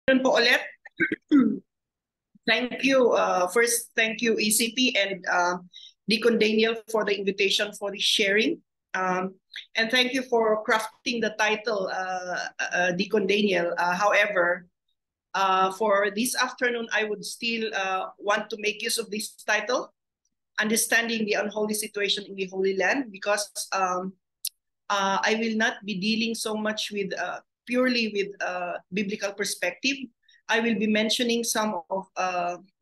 Yun po ulit. Thank you. First, thank you ECP and Deacon Daniel for the invitation for the sharing. And thank you for crafting the title, Deacon Daniel. However, for this afternoon, I would still want to make use of this title, Understanding the Unholy Situation in the Holy Land, because I will not be dealing so much with purely with biblical perspective. I will be mentioning some of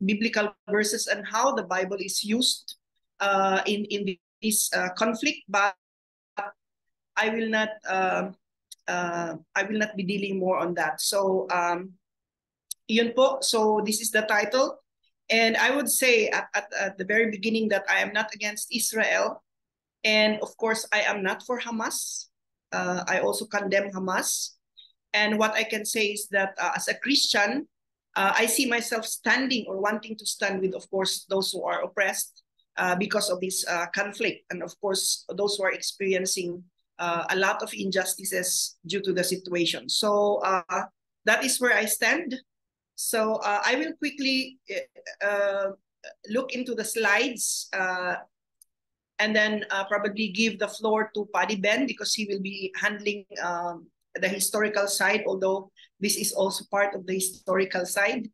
biblical verses and how the Bible is used in this conflict, but I will not be dealing more on that. So yun po. So this is the title, and I would say at the very beginning that I am not against Israel, and of course I am not for Hamas. I also condemn Hamas. And what I can say is that as a Christian, I see myself standing or wanting to stand with, of course, those who are oppressed because of this conflict. And of course, those who are experiencing a lot of injustices due to the situation. So that is where I stand. So I will quickly look into the slides and then probably give the floor to Paddy Ben, because he will be handling the historical side, although this is also part of the historical side,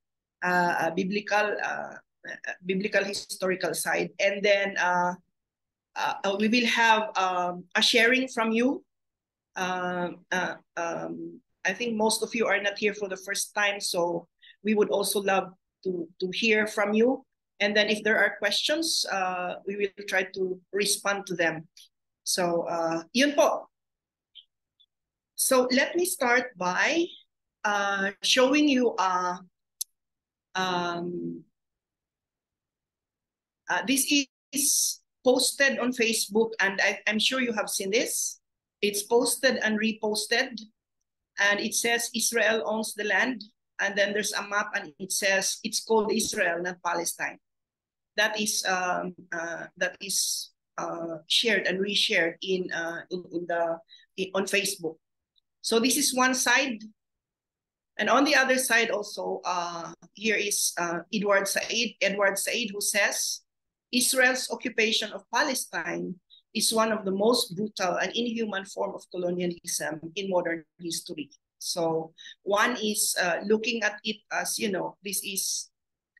biblical historical side. And then we will have a sharing from you. I think most of you are not here for the first time, so we would also love to hear from you. And then if there are questions, we will try to respond to them. So yun po. So let me start by showing you this is posted on Facebook, and I'm sure you have seen this. It's posted and reposted, and it says Israel owns the land, and then there's a map and it says it's called Israel, not Palestine. That is shared and reshared on Facebook. So this is one side. And on the other side also, here is Edward Said, who says, Israel's occupation of Palestine is one of the most brutal and inhuman form of colonialism in modern history. So one is looking at it as, you know, this is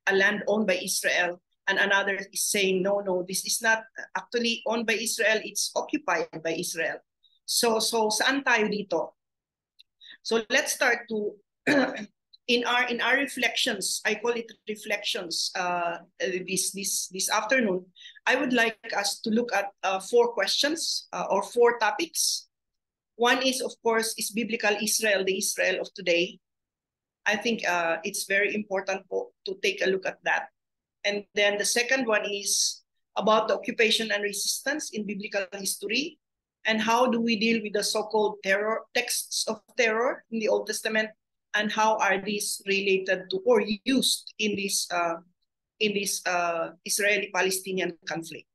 a land owned by Israel, and another is saying, no, this is not actually owned by Israel, it's occupied by Israel. So saan tayo dito? So let's start to in our reflections. I call it reflections. This afternoon, I would like us to look at 4 questions or 4 topics. One is, of course, is biblical Israel the Israel of today? I think it's very important to take a look at that. And then the second one is about the occupation and resistance in biblical history. And how do we deal with the so-called texts of terror in the Old Testament, and how are these related to or used in this Israeli-Palestinian conflict?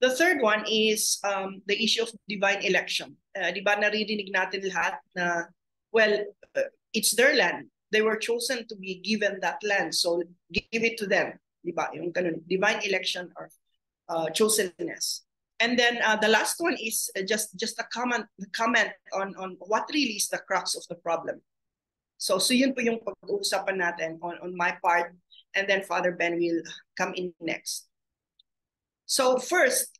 The third one is the issue of divine election. Di ba naririnig natin lahat na, well, it's their land. They were chosen to be given that land, so give it to them. Di ba? Yung ganun, divine election or chosenness. And then the last one is just a comment on what really is the crux of the problem. So yun po yung pag-uusapan natin on my part, and then Father Ben will come in next. So first,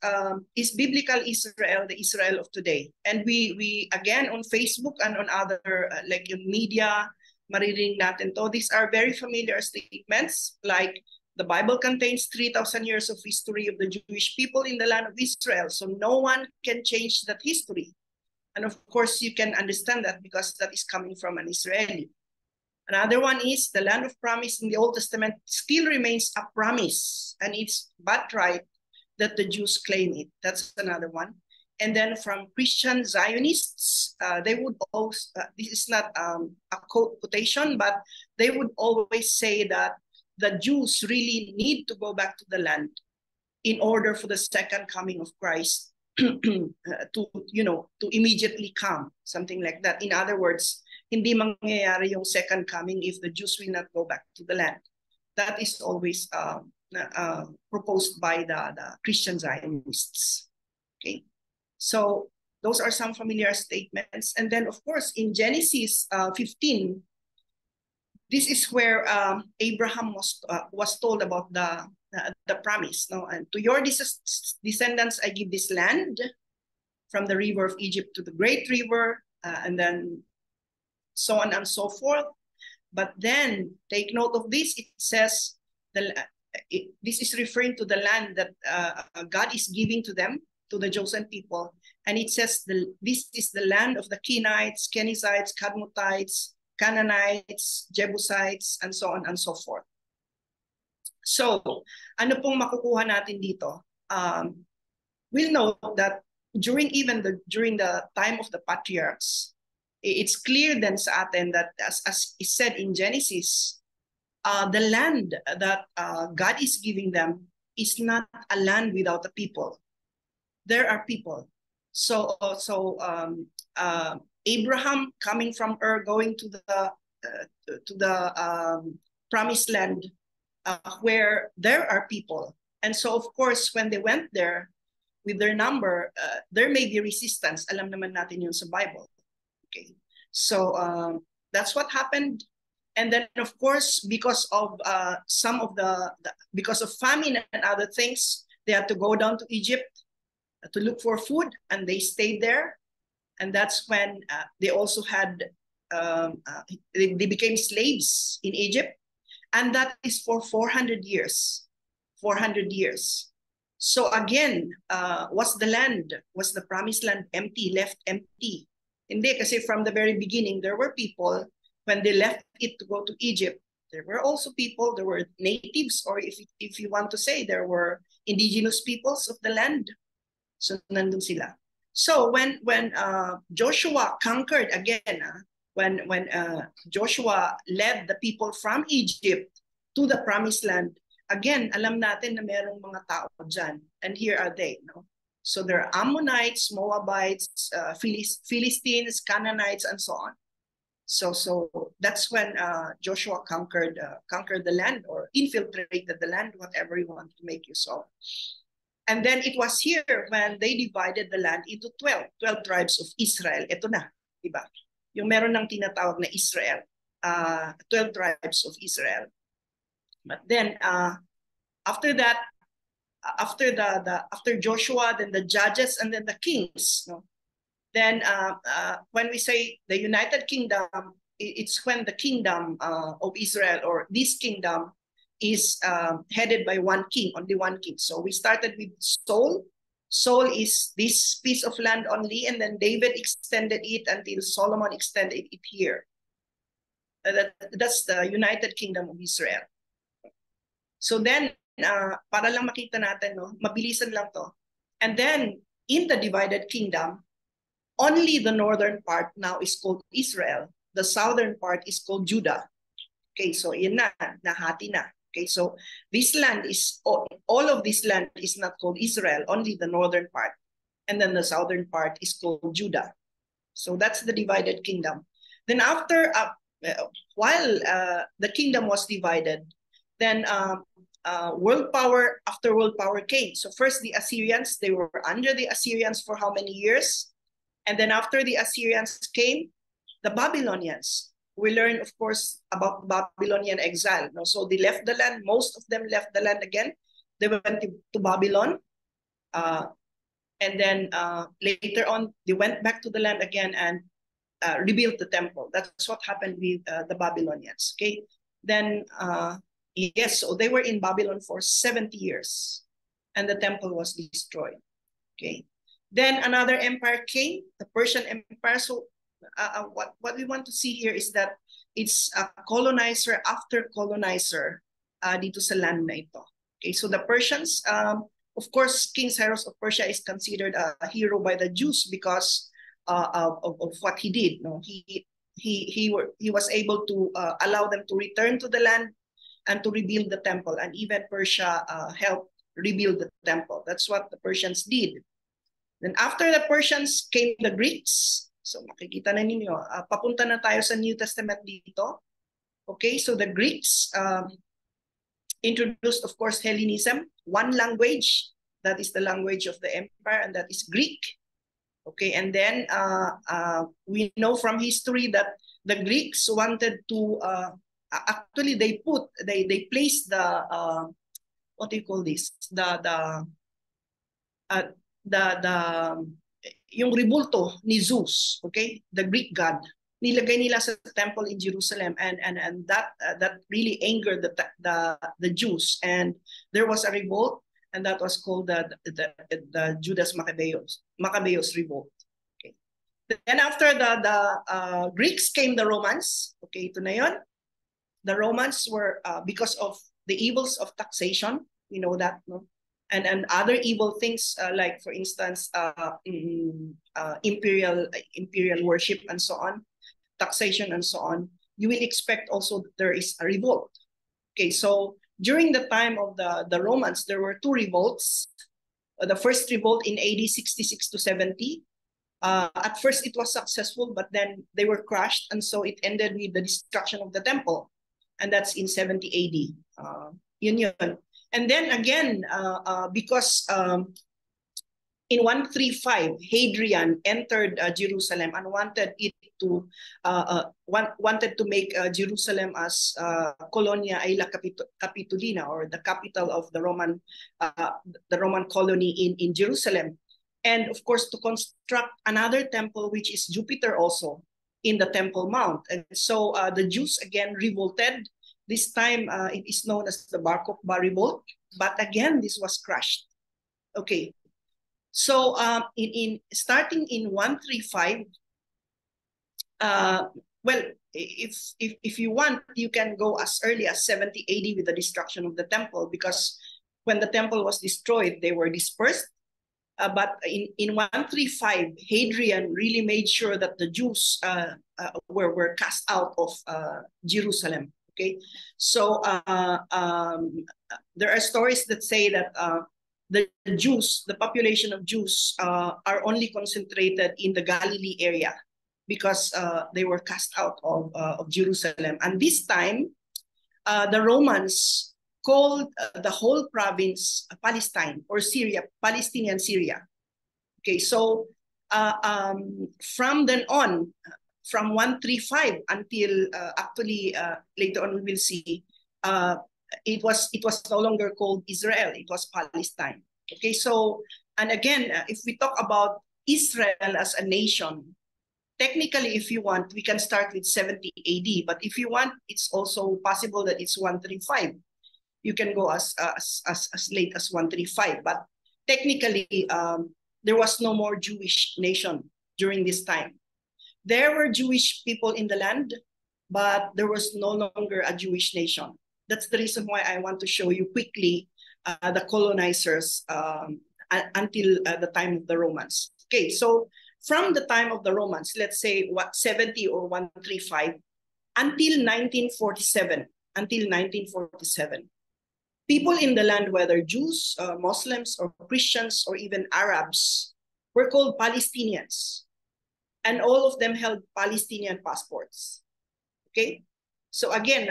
is biblical Israel the Israel of today? And we again on Facebook and on other like in media, maririnig natin to. These are very familiar statements, like the Bible contains 3,000 years of history of the Jewish people in the land of Israel, so no one can change that history. And of course, you can understand that because that is coming from an Israeli. Another one is the land of promise in the Old Testament still remains a promise, and it's but right that the Jews claim it. That's another one. And then from Christian Zionists, they would always, this is not a quotation, but they would always say that the Jews really need to go back to the land in order for the second coming of Christ to immediately come, something like that. In other words, hindi mangyayari yung second coming if the Jews will not go back to the land. That is always proposed by the Christian Zionists. Okay, so those are some familiar statements. And then, of course, in Genesis 15, this is where Abraham was told about the promise. No, and to your descendants I give this land, from the river of Egypt to the great river, and then so on and so forth. But then take note of this. It says this is referring to the land that God is giving to them, to the chosen people. And it says this is the land of the Kenites, Kenizzites, Kadmonites, Canaanites, Jebusites, and so on and so forth. So, ano pong makukuha natin dito? We'll know that during the time of the patriarchs, it's clear then sa atin that as is said in Genesis, the land that God is giving them is not a land without a people. There are people. So Abraham coming from Ur, going to the promised land, where there are people. And so of course when they went there with their number, there may be resistance. Alam naman natin yun sa Bible. Okay, so that's what happened. And then of course because of because of famine and other things, they had to go down to Egypt to look for food, and they stayed there. And that's when they also had they became slaves in Egypt, and that is for 400 years. 400 years. So again, was the promised land empty, left empty? Hindi, kasi from the very beginning, there were people, when they left it to go to Egypt, there were also people, there were natives, or if you want to say, there were indigenous peoples of the land. So nandun sila. So when Joshua conquered again, when Joshua led the people from Egypt to the promised land, again, alam natin na merong mga tao dyan. And here are they. No? So there are Ammonites, Moabites, Philistines, Canaanites, and so on. So that's when Joshua conquered the land, or infiltrated the land, whatever you want to make use of. And then it was here when they divided the land into 12 tribes of Israel. Ito na, diba? Yung meron ng tinatawag na Israel, 12 tribes of Israel. But then after that, after Joshua, then the judges, and then the kings. No? Then when we say the United Kingdom, it's when the kingdom of Israel, or this kingdom, is headed by one king, only one king. So we started with Saul. Saul is this piece of land only, and then David extended it until Solomon extended it here. That's the United Kingdom of Israel. So then, para lang makita natin, no, mabilisan lang to. And then, in the divided kingdom, only the northern part now is called Israel. The southern part is called Judah. Okay, so yun na, nahati na. Okay, so this land is, all of this land is not called Israel, only the northern part. And then the southern part is called Judah. So that's the divided kingdom. Then after, while the kingdom was divided, then world power after world power came. So first the Assyrians, they were under the Assyrians for how many years? And then after the Assyrians came, the Babylonians. We learn, of course, about Babylonian exile. No? So they left the land. Most of them left the land again. They went to Babylon. And then later on, they went back to the land again and rebuilt the temple. That's what happened with the Babylonians. Okay. Then, yes, so they were in Babylon for 70 years. And the temple was destroyed. Okay. Then another empire came, the Persian Empire. So what we want to see here is that it's a colonizer after colonizer dito sa land na ito. Okay, so the Persians, of course, King Cyrus of Persia is considered a hero by the Jews because of what he did. No, he was able to allow them to return to the land and to rebuild the temple, and even Persia helped rebuild the temple. That's what the Persians did. Then after the Persians came the Greeks. So makikita na ninyo, papunta na tayo sa New Testament dito. Okay, so the Greeks introduced, of course, Hellenism, one language, that is the language of the empire, and that is Greek. Okay, and then we know from history that the Greeks wanted to, actually they placed the, what do you call this? Yung rebulto ni Zeus, okay, the Greek god, nilagay nila sa temple in Jerusalem, and that really angered the Jews, and there was a revolt, and that was called the Judas Maccabeus revolt. Okay. Then after the Greeks came the Romans. Okay, ito na yon. The Romans were because of the evils of taxation, you know that, no? And other evil things, like for instance, imperial worship and so on, taxation and so on. You will expect also that there is a revolt. Okay, so during the time of the Romans, there were two revolts. The first revolt in AD 66 to 70. At first, it was successful, but then they were crushed, and so it ended with the destruction of the temple, and that's in 70 AD. Yun yun. And then again, because in 135, Hadrian entered Jerusalem and wanted to make Jerusalem as Colonia Aila Capitolina, or the capital of the Roman colony in Jerusalem, and of course to construct another temple, which is Jupiter also in the Temple Mount. And so the Jews again revolted. This time, it is known as the Bar Kokhba revolt, but again, this was crushed. Okay, so starting in 135, well, if you want, you can go as early as 70 AD with the destruction of the temple, because when the temple was destroyed, they were dispersed. But in 135, Hadrian really made sure that the Jews were cast out of Jerusalem. Okay, so there are stories that say that the Jews, the population of Jews, are only concentrated in the Galilee area because they were cast out of Jerusalem. And this time, the Romans called the whole province Palestine, or Syria, Palestinian Syria. Okay, so from then on, from 135 until actually later on we will see, it was no longer called Israel, it was Palestine. Okay, so, and again, if we talk about Israel as a nation, technically, if you want, we can start with 70 AD, but if you want, it's also possible that it's 135. You can go as late as 135, but technically, there was no more Jewish nation during this time. There were Jewish people in the land, but there was no longer a Jewish nation. That's the reason why I want to show you quickly the colonizers until the time of the Romans. Okay, so from the time of the Romans, let's say 70 or 135, until 1947, people in the land, whether Jews, Muslims, or Christians, or even Arabs, were called Palestinians. And all of them held Palestinian passports. Okay? So again,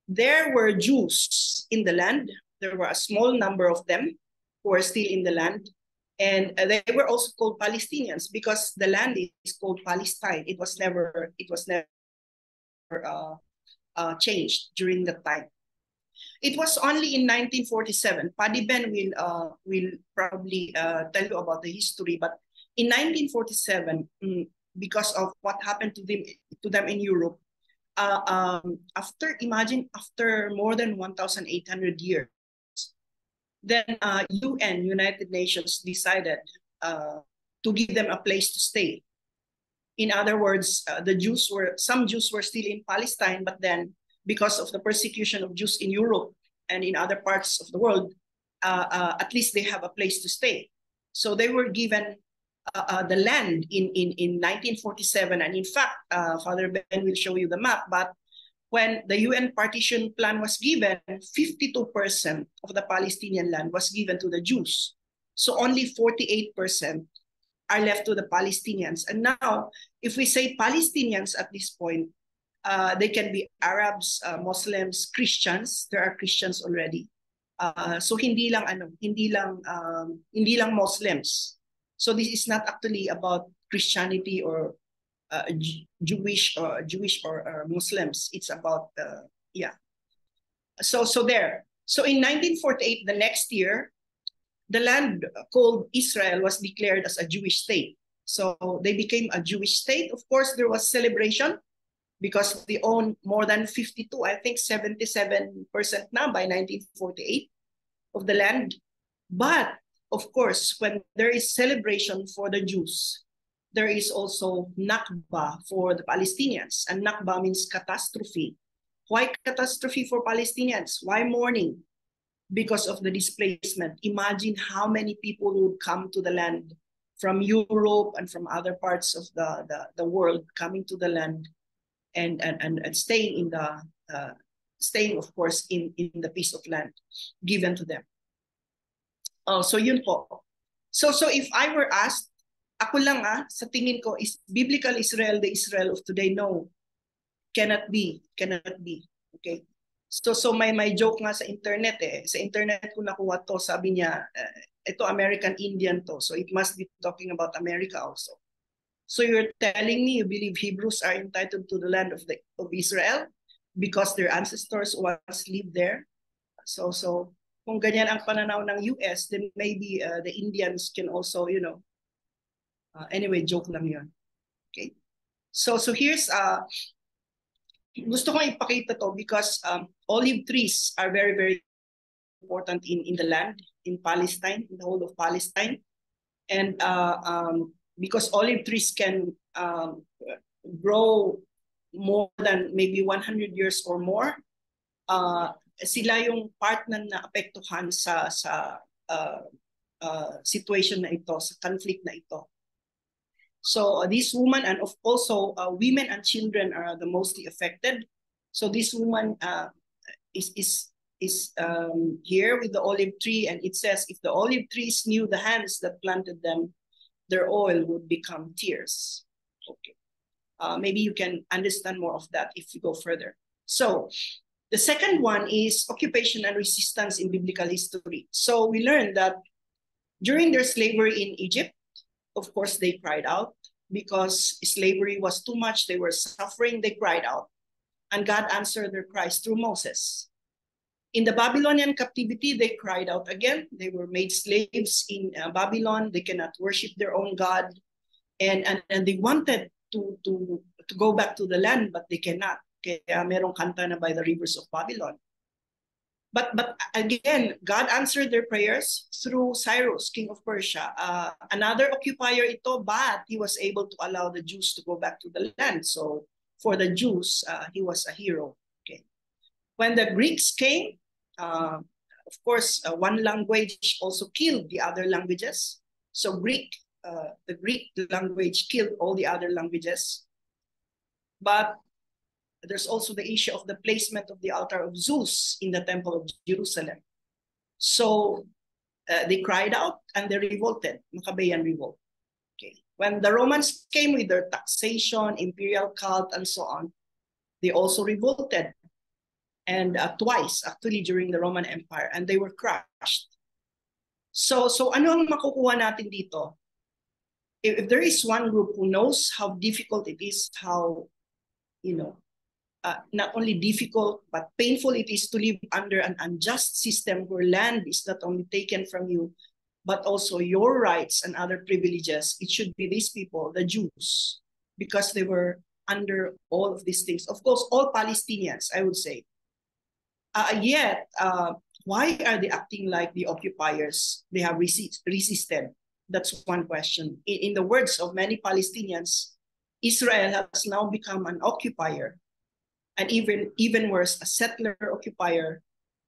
there were Jews in the land. There were a small number of them who were still in the land. And they were also called Palestinians because the land is called Palestine. It was never changed during that time. It was only in 1947. Paddy Ben will probably tell you about the history, but in 1947, because of what happened to them in Europe, after more than 1,800 years, then United Nations decided to give them a place to stay. In other words, some Jews were still in Palestine, but then because of the persecution of Jews in Europe and in other parts of the world, at least they have a place to stay. So they were given the land in 1947. And in fact, Father Ben will show you the map, but when the UN partition plan was given, 52% of the Palestinian land was given to the Jews. So only 48% are left to the Palestinians. And now, if we say Palestinians at this point, they can be Arabs, Muslims, Christians. There are Christians already. So hindi lang Muslims. So this is not actually about Christianity or Jewish or Muslims. It's about yeah. So there. So in 1948, the next year, the land called Israel was declared as a Jewish state. So they became a Jewish state. Of course, there was celebration because they own more than 52, I think 77% now by 1948 of the land. But of course, when there is celebration for the Jews, there is also Nakba for the Palestinians. And Nakba means catastrophe. Why catastrophe for Palestinians? Why mourning? Because of the displacement. Imagine how many people would come to the land from Europe and from other parts of the world coming to the land and staying in the staying, of course, in the piece of land given to them. Oh, so yun po. So if I were asked, ako lang sa tingin ko, is biblical Israel the Israel of today? No, cannot be. Okay. So may joke nga sa internet Sa internet ko nakuha to, sabi niya, ito American Indian to. So it must be talking about America also. So you're telling me you believe Hebrews are entitled to the land of Israel because their ancestors once lived there? So kung ganyan ang pananaw ng US, then maybe the Indians can also, anyway, joke lang yun. Okay. So here's gusto kong ipakita to because olive trees are very, very important in the land, in Palestine, in the whole of Palestine. And because olive trees can grow more than maybe 100 years or more, sila yung part na naapektuhan sa situation na ito, sa conflict na ito. So this woman and also women and children are the mostly affected. So this woman is here with the olive tree, and it says, if the olive trees knew the hands that planted them, their oil would become tears. Okay, maybe you can understand more of that if you go further. So the second one is occupation and resistance in biblical history. So we learned that during their slavery in Egypt, of course, they cried out because slavery was too much. They were suffering. They cried out. And God answered their cries through Moses. In the Babylonian captivity, they cried out again. They were made slaves in Babylon. They cannot worship their own God. And they wanted to go back to the land, but they cannot. Kaya merong kanta na by the rivers of Babylon. But again, God answered their prayers through Cyrus, king of Persia. Another occupier ito, but he was able to allow the Jews to go back to the land. So for the Jews, he was a hero. Okay. When the Greeks came, of course, one language also killed the other languages. So the Greek language killed all the other languages. But there's also the issue of the placement of the altar of Zeus in the temple of Jerusalem. So they cried out and they revolted, Maccabean revolt. Okay. When the Romans came with their taxation, imperial cult, and so on, they also revolted. And twice, actually, during the Roman Empire, and they were crushed. So ano ang makukuha natin dito? If there is one group who knows how difficult it is, how, not only difficult but painful it is to live under an unjust system where land is not only taken from you, but also your rights and other privileges, it should be these people, the Jews, because they were under all of these things. Of course, all Palestinians, I would say. Yet, why are they acting like the occupiers? They have resisted. That's one question. In the words of many Palestinians, Israel has now become an occupier, and even worse, a settler occupier,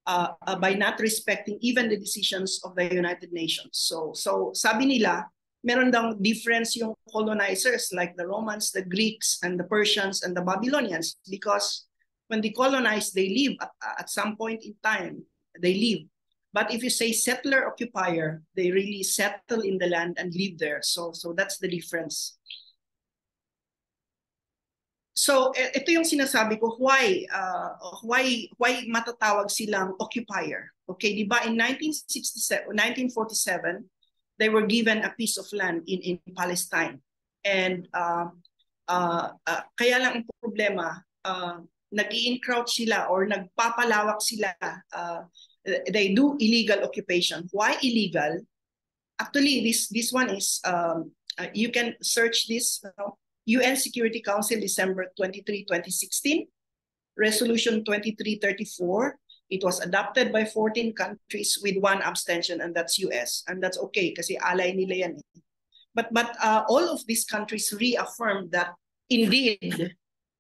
by not respecting even the decisions of the United Nations. So sabi nila, meron daw difference yung colonizers like the Romans, the Greeks, and the Persians, and the Babylonians, because when they colonize, they leave at some point in time. They leave. But if you say settler occupier, they really settle in the land and live there. So that's the difference. So ito yung sinasabi ko, why matatawag silang occupier? Okay, di ba in 1947, 1947, they were given a piece of land in Palestine. And kaya lang ang problema, nag-i-encroach sila or nagpapalawak sila. They do illegal occupation. Why illegal? Actually, this one is, you can search this, UN Security Council, December 23, 2016, Resolution 2334. It was adopted by 14 countries with 1 abstention, and that's US. And that's okay, kasi alay nila yan. But all of these countries reaffirmed that indeed,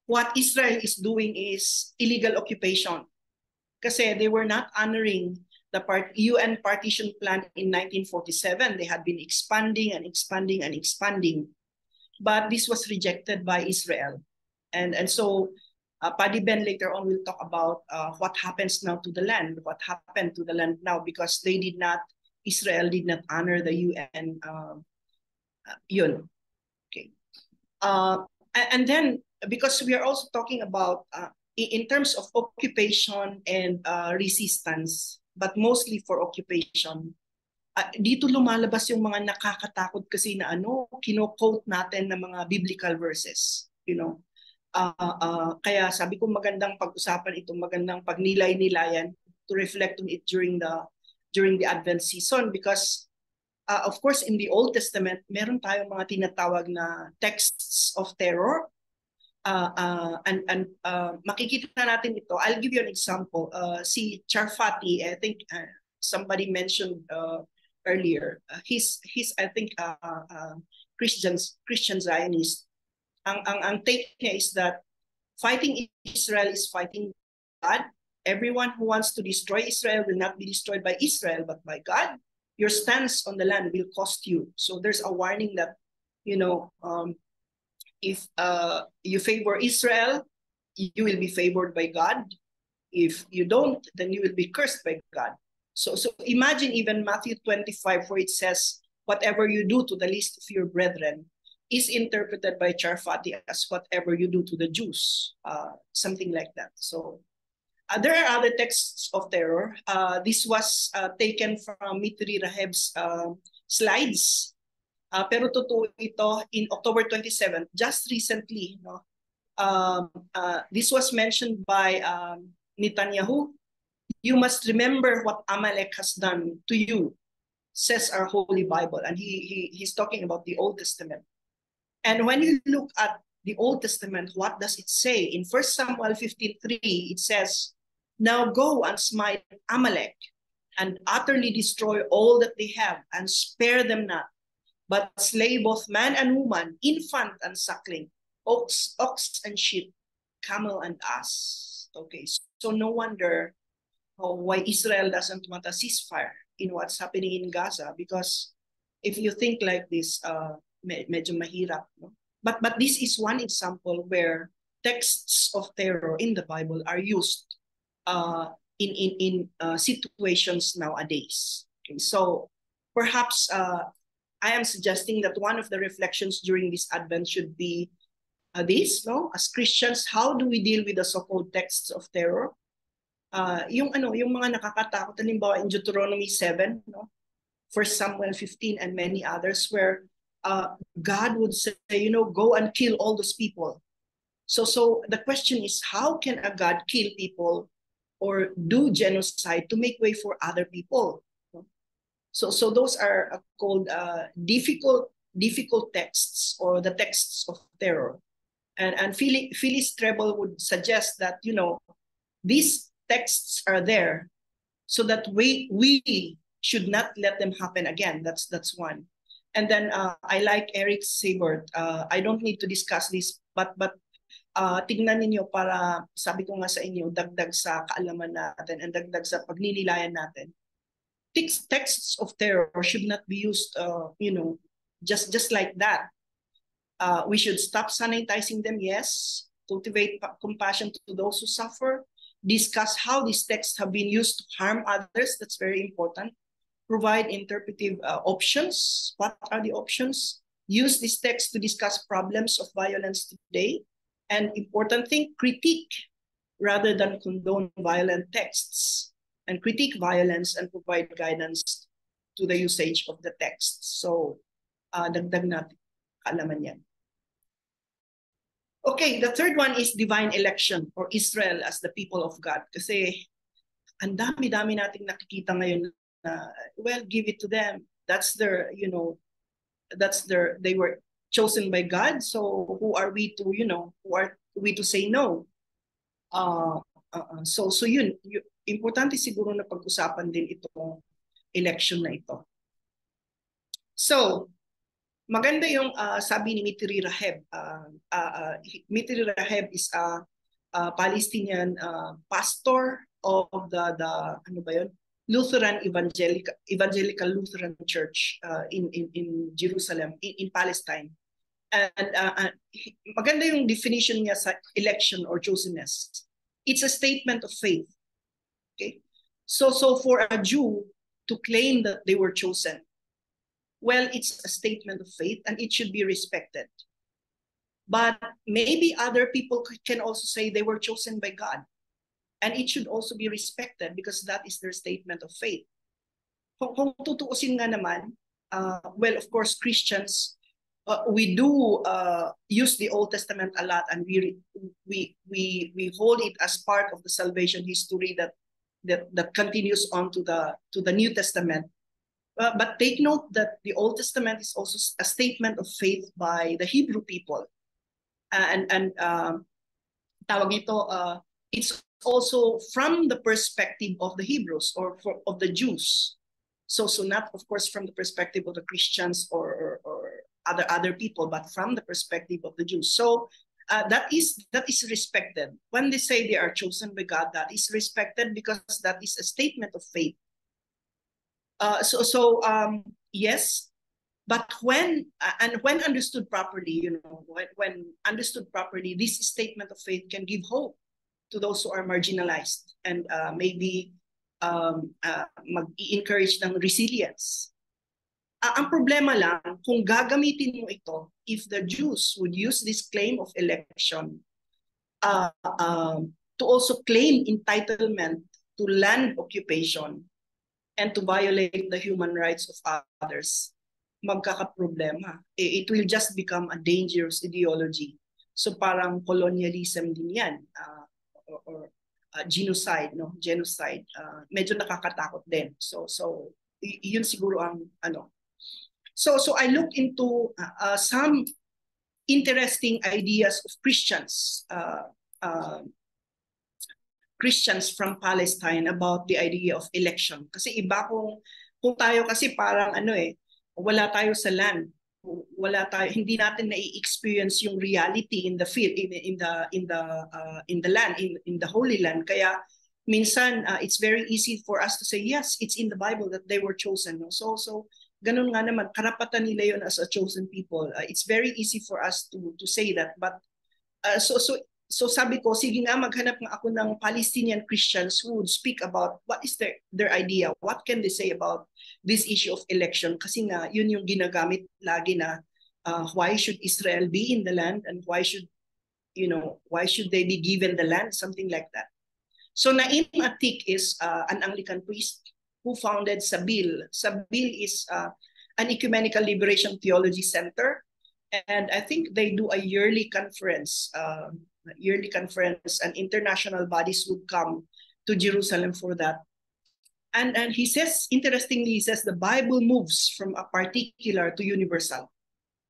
what Israel is doing is illegal occupation. Kasi they were not honoring the UN partition plan in 1947. They had been expanding and expanding and expanding. But this was rejected by Israel. And so Paddy Ben later on will talk about what happens now to the land, what happened to the land now, because Israel did not honor the UN. Yun. Okay. And then, because we are also talking about, in terms of occupation and resistance, but mostly for occupation, dito lumalabas yung mga nakakatakot kasi na kino-quote natin ng mga biblical verses, you know. Kaya sabi ko magandang pag-usapan ito, magandang pagnilay-nilayan to reflect on it during the Advent season, because of course in the Old Testament meron tayong mga tinatawag na texts of terror, and makikita natin ito. I'll give you an example. Si Charfati, I think somebody mentioned earlier, he's I think Christian Zionist. Ang take niya is that fighting Israel is fighting God. Everyone who wants to destroy Israel will not be destroyed by Israel, but by God. Your stance on the land will cost you. So there's a warning that, you know, if you favor Israel, you will be favored by God. If you don't, then you will be cursed by God. So imagine even Matthew 25, where it says, whatever you do to the least of your brethren, is interpreted by Charfati as whatever you do to the Jews, something like that. So there are other texts of terror. This was taken from Mitri Raheb's slides. Pero totoo ito in October 27, just recently. No? This was mentioned by Netanyahu. You must remember what Amalek has done to you, says our Holy Bible. And he's talking about the Old Testament. And when you look at the Old Testament, what does it say? In 1 Samuel 15:3, it says, now go and smite Amalek and utterly destroy all that they have and spare them not, but slay both man and woman, infant and suckling, ox and sheep, camel and ass. Okay, so no wonder why Israel doesn't want a ceasefire in what's happening in Gaza, because if you think like this, medyo mahirap. No? But this is one example where texts of terror in the Bible are used in situations nowadays. Okay, so perhaps I am suggesting that one of the reflections during this Advent should be this, no? As Christians, how do we deal with the so-called texts of terror? Yung mga nakakatakot, halimbawa in Deuteronomy 7, no? 1 Samuel 15 and many others, where God would say, go and kill all those people. So the question is, how can a God kill people or do genocide to make way for other people? So those are called difficult texts, or the texts of terror. And Phyllis Treble would suggest that, these texts are there so that we should not let them happen again. That's one. And then I like Eric Sabert. I don't need to discuss this, but tignan ninyo, para sabi ko nga sa inyo, dagdag sa kaalaman natin and dagdag sa pagninilayan natin. Texts of terror should not be used, just like that. We should stop sanitizing them, yes. Cultivate compassion to those who suffer, discuss how these texts have been used to harm others. That's very important. Provide interpretive options. What are the options? Use this text to discuss problems of violence today. And important thing, critique rather than condone violent texts. And critique violence and provide guidance to the usage of the text. So, dagdag natin kaalaman yan. Okay, the third one is divine election or Israel as the people of God. Kasi ang dami-dami nating nakikita ngayon na, well, give it to them. That's their, they were chosen by God. So who are we to, who are we to say no? So yun, importante siguro na pag-usapan din itong election na ito. So, maganda yung sabi ni Mitri Raheb. Mitri Raheb is a Palestinian pastor of the ano ba yun? Lutheran Evangelical Lutheran Church in Jerusalem, in Palestine. And maganda yung definition niya sa election or chosenness. It's a statement of faith. Okay? So for a Jew to claim that they were chosen, well, it's a statement of faith and it should be respected. But maybe other people can also say they were chosen by God. And it should also be respected because that is their statement of faith. Kung tutuusin nga naman, well, of course, Christians, we do use the Old Testament a lot, and we hold it as part of the salvation history that continues on to the New Testament. But take note that the Old Testament is also a statement of faith by the Hebrew people, and tawag ito, it's also from the perspective of the Hebrews or of the Jews. So not, of course, from the perspective of the Christians or other people, but from the perspective of the Jews. So that is respected. When they say they are chosen by God, that is respected because that is a statement of faith. Yes, but when understood properly, when understood properly, this statement of faith can give hope to those who are marginalized and maybe mag-encourage ng resilience. Ang problema lang, kung gagamitin mo ito, if the Jews would use this claim of election to also claim entitlement to land occupation and to violate the human rights of others, magkakaproblema. It will just become a dangerous ideology. So parang colonialism din yan, or genocide, no? Genocide. Medyo nakakatakot din. So yun siguro ang ano. So I looked into some interesting ideas of Christians from Palestine about the idea of election. Kasi iba kung tayo kasi parang wala tayo sa land. Hindi natin na-experience yung reality in the field, in the land, in the Holy Land. Kaya minsan it's very easy for us to say, yes, it's in the Bible that they were chosen. No? So ganun nga naman, karapatan nila yun as a chosen people. It's very easy for us to say that. But so sabi ko, sige nga, maghanap nga ako ng Palestinian Christians who would speak about what is their idea. What can they say about this issue of election? Kasi nga, yun yung ginagamit lagi na why should Israel be in the land and why should they be given the land? Something like that. So Naim Atik is an Anglican priest who founded Sabil. Sabil is an ecumenical liberation theology center. And I think they do a yearly conference, and international bodies would come to Jerusalem for that. And he says, interestingly, he says the Bible moves from a particular to universal.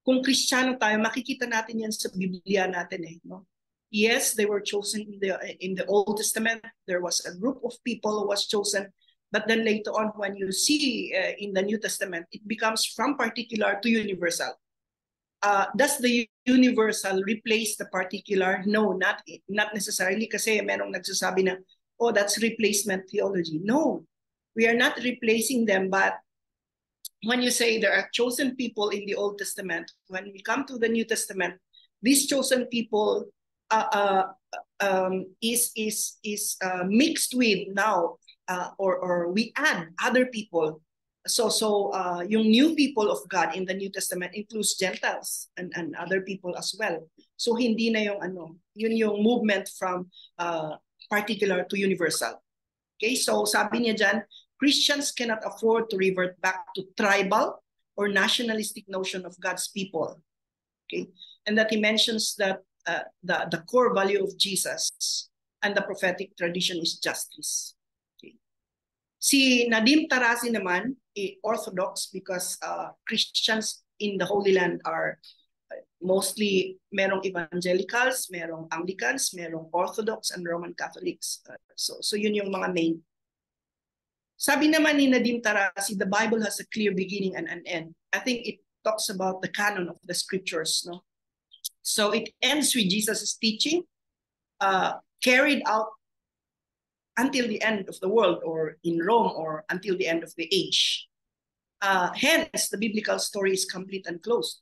Kung Kristiyano tayo, makikita natin yan sa Biblia natin no? Yes, they were chosen in the Old Testament. There was a group of people who was chosen. But then later on, when you see in the New Testament, it becomes from particular to universal. Does the universal replace the particular? No, not necessarily, kasi merong nagsasabi na, oh, that's replacement theology. No, we are not replacing them. But when you say there are chosen people in the Old Testament, when we come to the New Testament, these chosen people mixed with now, or we add other people. So yung new people of God in the New Testament includes Gentiles and other people as well. So hindi na yung yun yung movement from particular to universal. Okay, so sabi niya dyan, Christians cannot afford to revert back to tribal or nationalistic notion of God's people. Okay, and that he mentions that the core value of Jesus and the prophetic tradition is justice. Okay. Si Nadim Tarasi naman, Orthodox, because Christians in the Holy Land are mostly merong evangelicals, merong Anglicans, merong Orthodox and Roman Catholics. So yun yung mga main. Sabi naman ni Nadim Tarasi, the Bible has a clear beginning and an end. I think it talks about the canon of the scriptures, no? So it ends with Jesus' teaching, carried out until the end of the world, or in Rome, or until the end of the age. Hence, the biblical story is complete and closed.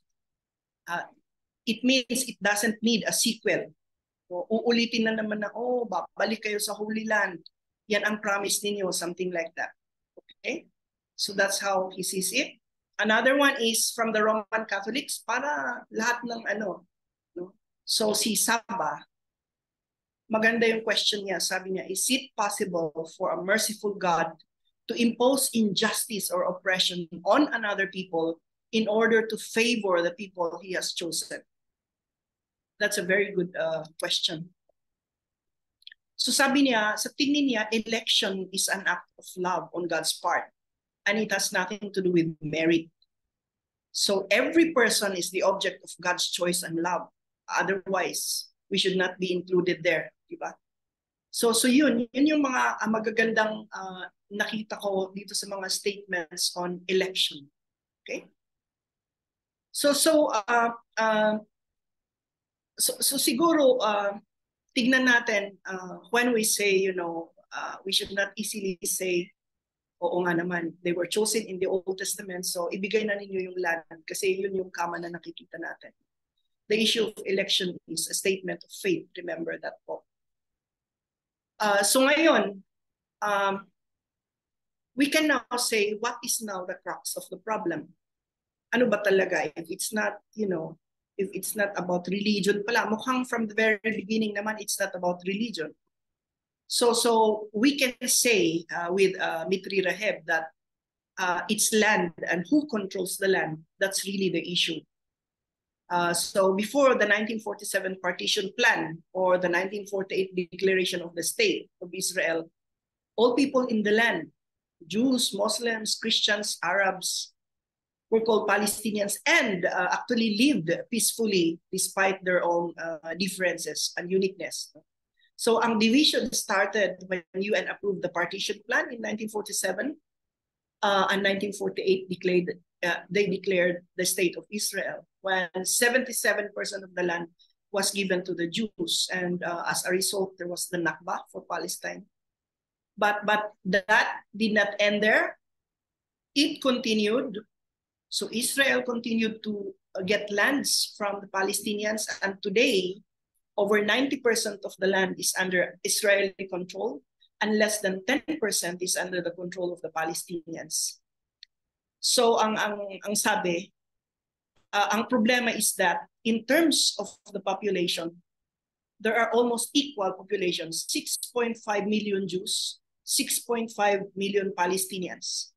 It means it doesn't need a sequel. So, uulitin na naman na, babalik kayo sa Holy Land. Yan ang promise ninyo, something like that. Okay? So that's how he sees it. Another one is from the Roman Catholics, para lahat ng no? So si Saba, maganda yung question niya. Sabi niya, is it possible for a merciful God to impose injustice or oppression on another people in order to favor the people he has chosen? That's a very good question. So sabi niya, sa tingin niya, election is an act of love on God's part, and it has nothing to do with merit. So every person is the object of God's choice and love. Otherwise, we should not be included there, diba? So yun yung mga magagandang nakita ko dito sa mga statements on election. Okay? So siguro tignan natin when we say, we should not easily say, oo nga naman, they were chosen in the Old Testament, so ibigay na ninyo yung land, kasi yun yung common na nakikita natin. The issue of election is a statement of faith. Remember that po. So ngayon, we can now say, what is now the crux of the problem? Ano ba talaga? If it's not, if it's not about religion pala, mukhang from the very beginning naman, it's not about religion. So we can say with Mitri Raheb that it's land and who controls the land. That's really the issue. So before the 1947 partition plan or the 1948 declaration of the state of Israel, all people in the land, Jews, Muslims, Christians, Arabs, were called Palestinians and actually lived peacefully despite their own differences and uniqueness. So ang division started when UN approved the partition plan in 1947 and 1948 they declared the state of Israel, when 77% of the land was given to the Jews, and as a result there was the Nakba for Palestine. But that did not end there. It continued. So Israel continued to get lands from the Palestinians, and today over 90% of the land is under Israeli control, and less than 10% is under the control of the Palestinians. So ang sabi, ang problema is that in terms of the population, there are almost equal populations, 6.5 million Jews, 6.5 million Palestinians.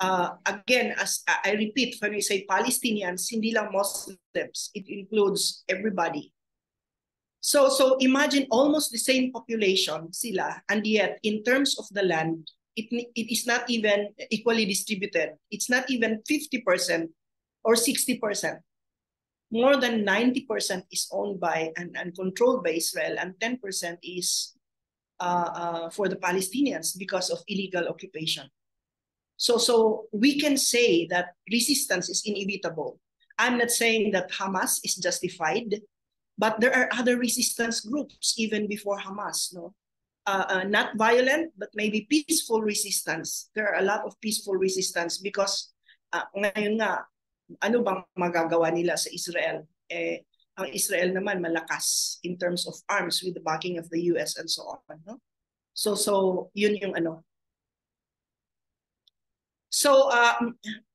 Again, as I repeat, when we say Palestinians, hindi lang Muslims, it includes everybody. So imagine almost the same population sila, and yet in terms of the land, it is not even equally distributed. It's not even 50% or 60%. More than 90% is owned by and controlled by Israel, and 10% is for the Palestinians because of illegal occupation. So we can say that resistance is inevitable. I'm not saying that Hamas is justified, but there are other resistance groups even before Hamas, no? Not violent, but maybe peaceful resistance. There are a lot of peaceful resistance because ngayon nga, ano bang magagawa nila sa Israel? Ang Israel naman malakas in terms of arms with the backing of the US and so on. No? So yun yung ano. So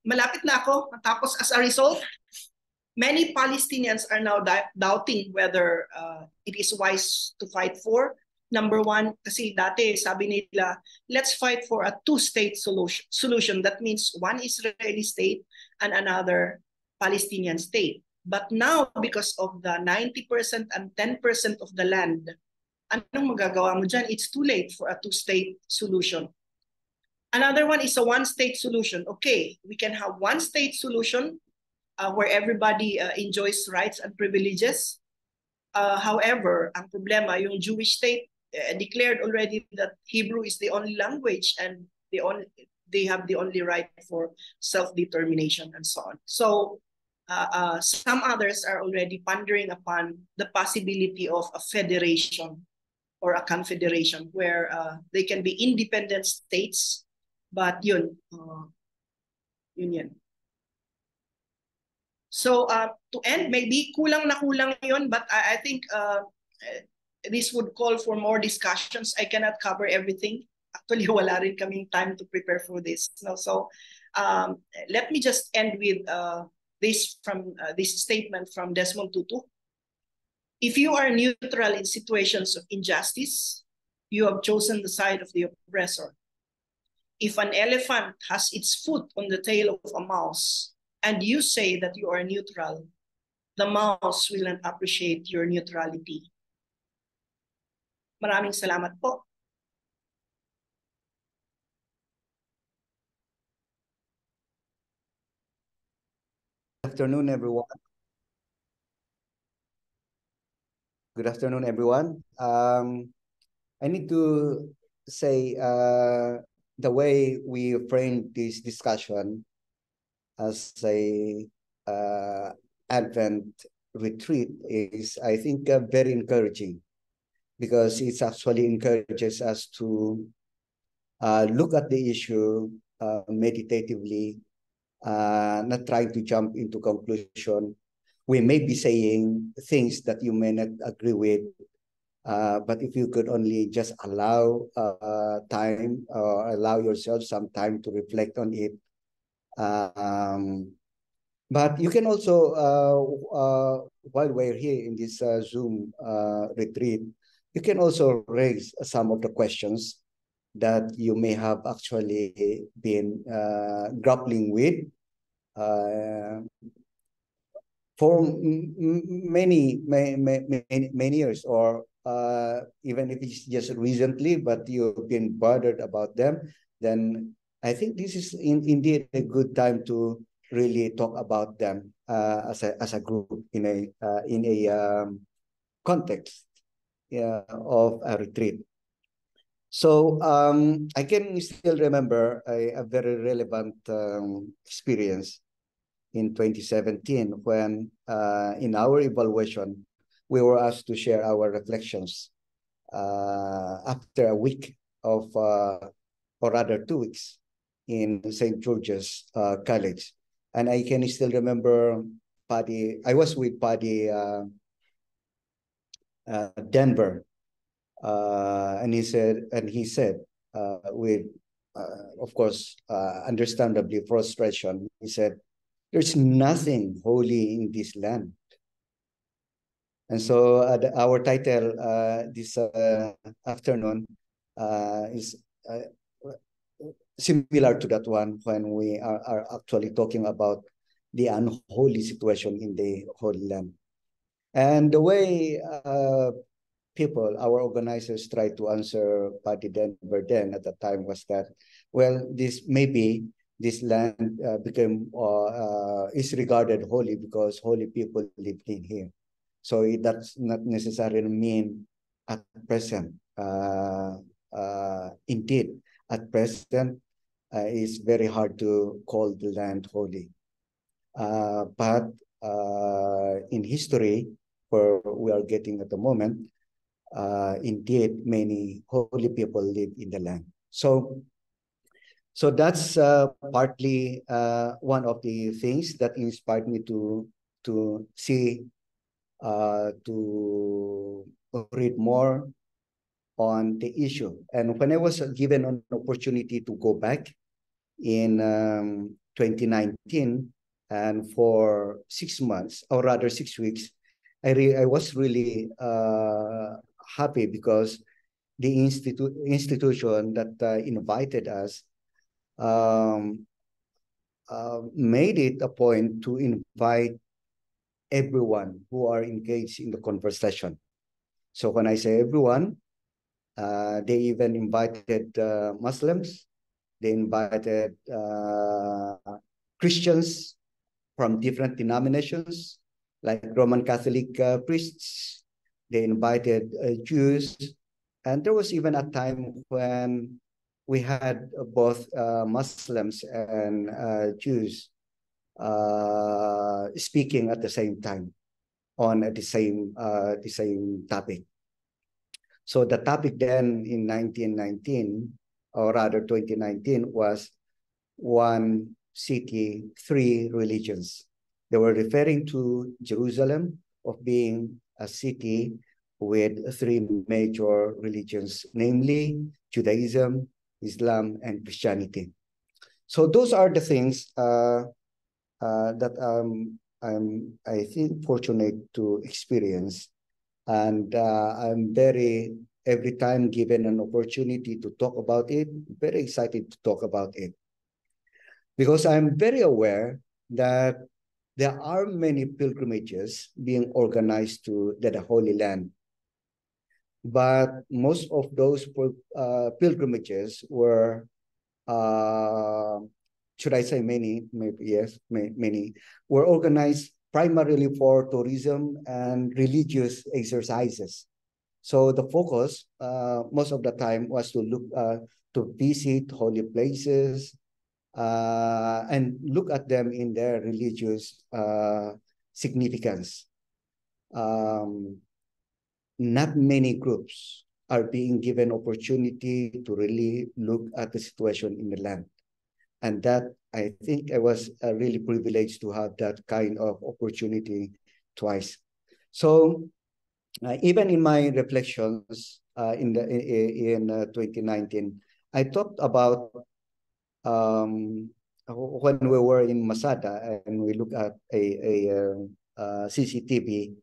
malapit na ako. Tapos as a result, many Palestinians are now doubting whether it is wise to fight for. Number one, kasi dati sabi nila, let's fight for a two-state solution. That means one Israeli state and another Palestinian state. But now, because of the 90% and 10% of the land, anong magagawa mo dyan? It's too late for a two-state solution. Another one is a one-state solution. Okay, we can have one-state solution where everybody enjoys rights and privileges. However, ang problema, yung Jewish state declared already that Hebrew is the only language and they have the only right for self-determination and so on. So some others are already pondering upon the possibility of a federation or a confederation where they can be independent states, but yun yan. So to end, maybe kulang na kulang yun, but I think this would call for more discussions. I cannot cover everything. Actually, wala rin kaming time to prepare for this. No? So let me just end with this statement from Desmond Tutu. If you are neutral in situations of injustice, you have chosen the side of the oppressor. If an elephant has its foot on the tail of a mouse, and you say that you are neutral, the mouse will not appreciate your neutrality. Maraming salamat po. Good afternoon, everyone. Good afternoon, everyone. I need to say the way we framed this discussion as a Advent retreat is, I think, very encouraging, because it actually encourages us to look at the issue meditatively, not trying to jump into conclusion. We may be saying things that you may not agree with, but if you could only just allow time, or allow yourself some time to reflect on it. But you can also, while we're here in this Zoom retreat, you can also raise some of the questions that you may have actually been grappling with for many years, or even if it's just recently, but you've been bothered about them, then I think this is indeed a good time to really talk about them as a group in a context of a retreat. So I can still remember a very relevant experience in 2017 when in our evaluation, we were asked to share our reflections after a week of, or rather 2 weeks in St. George's College. And I can still remember Paddy, I was with Paddy Denver, and he said, with, of course, understandably frustration, he said, "There's nothing holy in this land." And so our title this afternoon is similar to that one, when we are actually talking about the unholy situation in the Holy Land. And the way people, our organizers, tried to answer Paddy Denver then at the time was that, well, this land is regarded holy because holy people live in here. So it does not necessarily mean at present. Indeed, at present, it's very hard to call the land holy. But in history, where we are getting at the moment, indeed, many holy people live in the land. So that's partly one of the things that inspired me to see to read more on the issue. And when I was given an opportunity to go back in 2019, and for 6 months, or rather 6 weeks, I was really happy because the institution that invited us um, made it a point to invite everyone who are engaged in the conversation. So when I say everyone, they even invited Muslims, they invited Christians from different denominations, like Roman Catholic priests. They invited Jews. And there was even a time when we had both Muslims and Jews speaking at the same time on the same topic. So the topic then in 1919, or rather 2019, was one city, three religions. They were referring to Jerusalem of being a city with three major religions, namely Judaism, Islam, and Christianity. So those are the things that I think, fortunate to experience. And I'm every time given an opportunity to talk about it, very excited to talk about it. Because I'm very aware that there are many pilgrimages being organized to the Holy Land. But most of those pilgrimages were, should I say many, maybe yes, many, were organized primarily for tourism and religious exercises. So the focus most of the time was to visit holy places, and look at them in their religious significance. Not many groups are being given opportunity to really look at the situation in the land. And that, I think I was really privileged to have that kind of opportunity twice. So even in my reflections in 2019, I talked about when we were in Masada and we look at a CCTV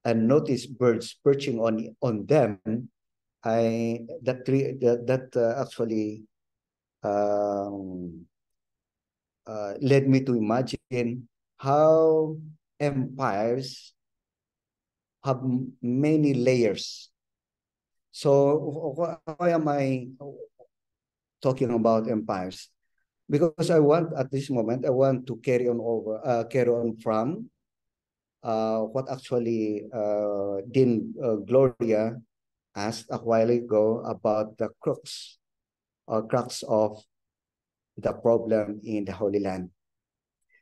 and notice birds perching on them. Actually led me to imagine how empires have many layers. So why am I talking about empires? Because at this moment, I want to carry on from what actually Dean Gloria asked a while ago about the crux of the problem in the Holy Land.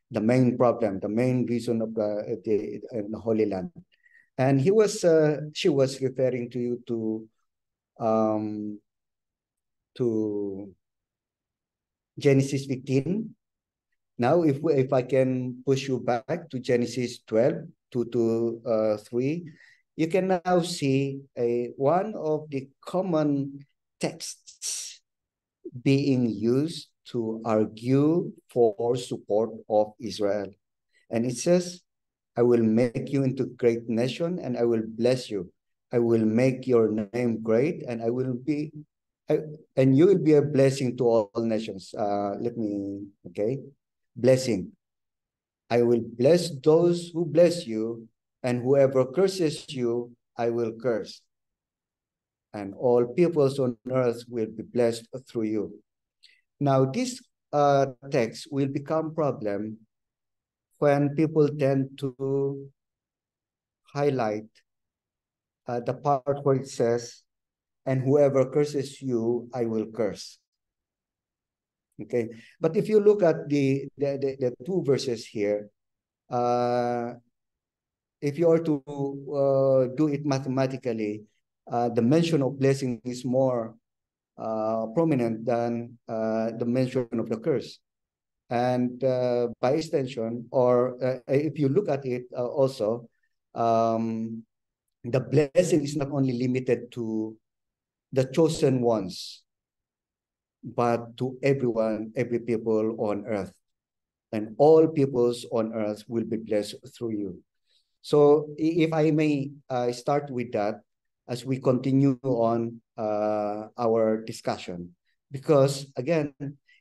The main problem, the main reason of the Holy Land. And she was referring to you to Genesis 15. Now, if I can push you back to Genesis 12, 2 to 3, you can now see one of the common texts being used to argue for support of Israel. And it says, I will make you into a great nation and I will bless you. I will make your name great and and you will be a blessing to all nations. Blessing. I will bless those who bless you, and whoever curses you, I will curse. And all peoples on earth will be blessed through you. Now, this text will become problem when people tend to highlight the part where it says, and whoever curses you, I will curse. Okay, but if you look at the two verses here, if you are to do it mathematically, the mention of blessing is more prominent than the mention of the curse. And by extension, or if you look at it also, the blessing is not only limited to the chosen ones, but to everyone, every people on earth. And all peoples on earth will be blessed through you. So if I may start with that as we continue on our discussion, because again,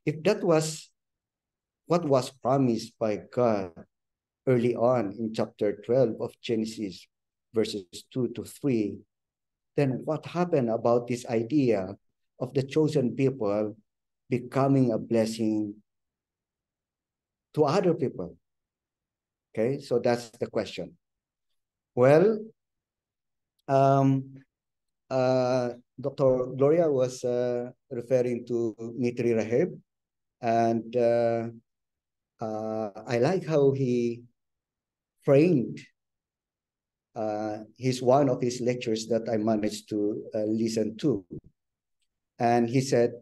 if that was what was promised by God early on in chapter 12 of Genesis, verses 2 to 3, then what happened about this idea of the chosen people becoming a blessing to other people? Okay, so that's the question. Well, um, Dr. Gloria was referring to Mitri Raheb, and I like how he framed his one of his lectures that I managed to listen to. And he said,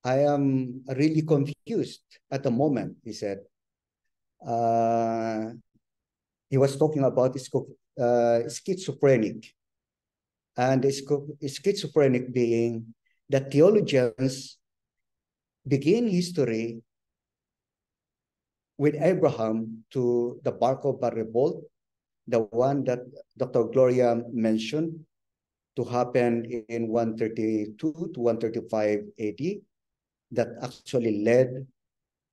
I am really confused at the moment, he said. He was talking about schizophrenic, and schizophrenic being that theologians begin history with Abraham to the Bar Kokhba revolt, the one that Dr. Gloria mentioned to happen in 132 to 135 AD, that actually led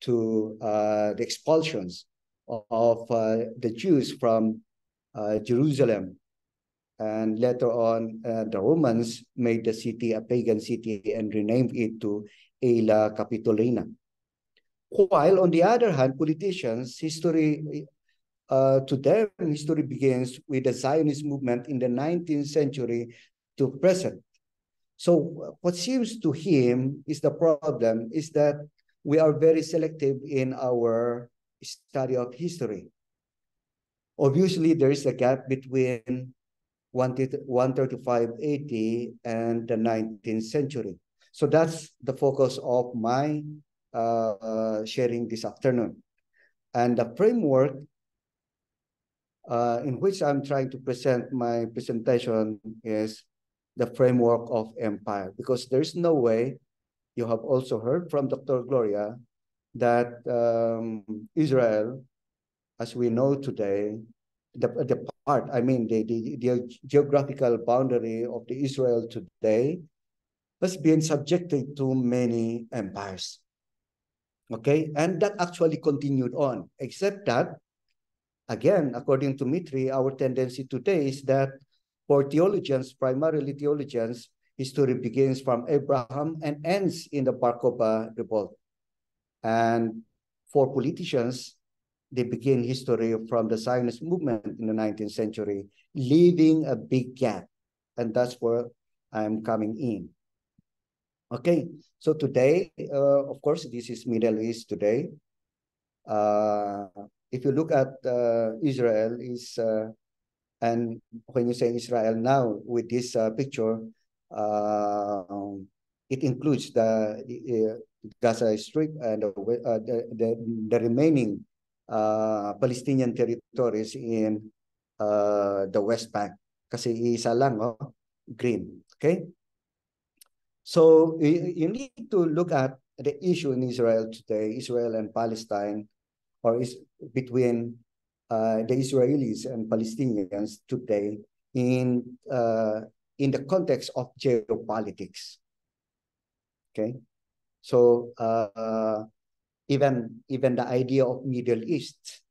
to the expulsions of the Jews from Jerusalem. And later on, the Romans made the city a pagan city and renamed it to Aela Capitolina. While on the other hand, politicians, to them, history begins with the Zionist movement in the 19th century to present. So what seems to him is the problem is that we are very selective in our study of history. Obviously, there is a gap between 135 AD and the 19th century. So that's the focus of my sharing this afternoon. And the framework in which I'm trying to present my presentation is the framework of empire, because there's no way, you have also heard from Dr. Gloria, that Israel, as we know today, the part, I mean, the geographical boundary of the Israel today has been subjected to many empires. Okay, and that actually continued on, except that, again, according to Mitri, our tendency today is that for theologians, primarily theologians, history begins from Abraham and ends in the Bar Kokhba revolt. And for politicians, they begin history from the Zionist movement in the 19th century, leaving a big gap. And that's where I'm coming in. Okay, so today, of course, this is Middle East today. If you look at Israel, and when you say Israel now with this picture, it includes the Gaza Strip and the remaining Palestinian territories in the West Bank. Kasi isa lang, oh, green. Okay? So you need to look at the issue in Israel today, Israel and Palestine, or is between the Israelis and Palestinians today in the context of geopolitics. Okay, so even the idea of Middle East,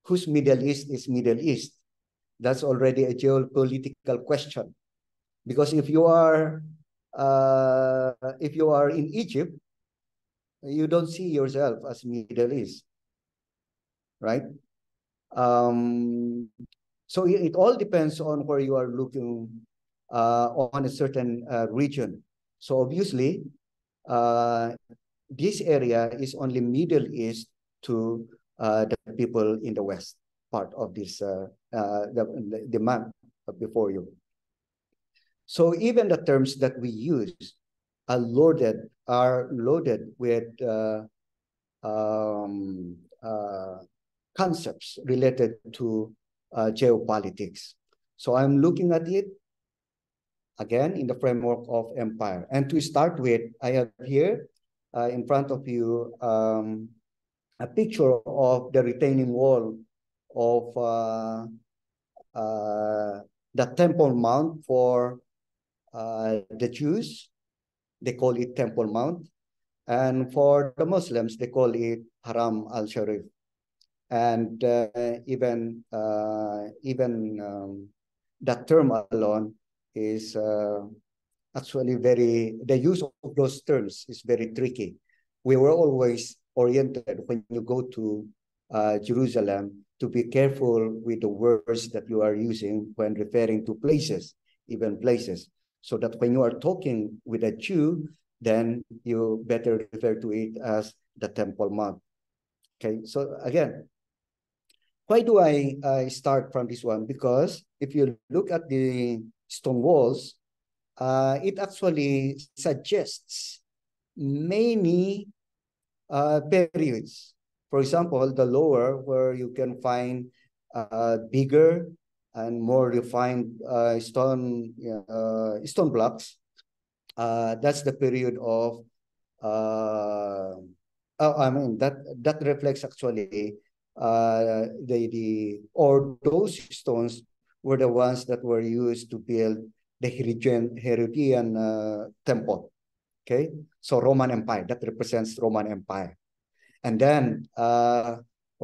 whose Middle East is Middle East? That's already a geopolitical question, because if you are in Egypt, you don't see yourself as Middle East, right? So it all depends on where you are looking on a certain region. So obviously, this area is only Middle East to the people in the West part of this the map before you. So even the terms that we use are loaded with um, concepts related to geopolitics. So I'm looking at it again in the framework of empire. And to start with, I have here in front of you a picture of the retaining wall of the Temple Mount for the Jews. They call it Temple Mount. And for the Muslims, they call it Haram al-Sharif. And even that term alone is actually the use of those terms is very tricky. We were always oriented when you go to Jerusalem to be careful with the words that you are using when referring to places, even places, so that when you are talking with a Jew, then you better refer to it as the Temple Mount. Okay, so again, why do I start from this one? Because if you look at the stone walls, it actually suggests many periods. For example, the lower, where you can find bigger and more refined stone blocks. That's the period of I mean that reflects actually or those stones were the ones that were used to build the Herodian temple. Okay, so Roman Empire, that represents Roman Empire. And then, of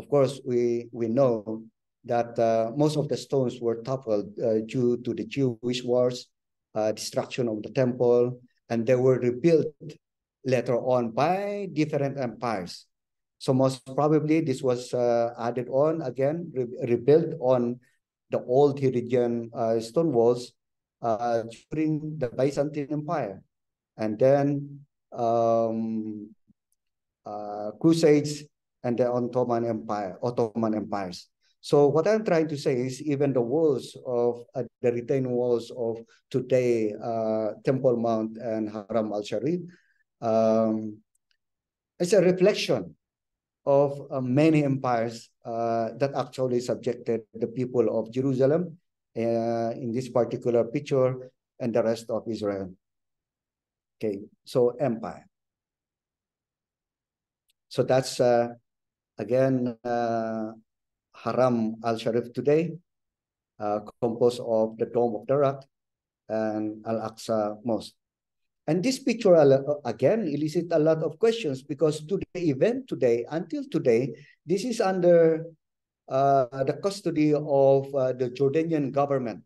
course, we know that most of the stones were toppled due to the Jewish wars, destruction of the temple, and they were rebuilt later on by different empires. So most probably this was added on again, rebuilt on the old Herodian stone walls during the Byzantine Empire. And then Crusades and the Ottoman empires. So what I'm trying to say is even the walls of the retained walls of today, Temple Mount and Haram al-Sharif, it's a reflection of many empires that actually subjected the people of Jerusalem in this particular picture and the rest of Israel. Okay, so empire. So that's again Haram al-Sharif today, composed of the Dome of the Rock and Al-Aqsa Mosque. And this picture again elicits a lot of questions because to the event today, until today, this is under the custody of the Jordanian government.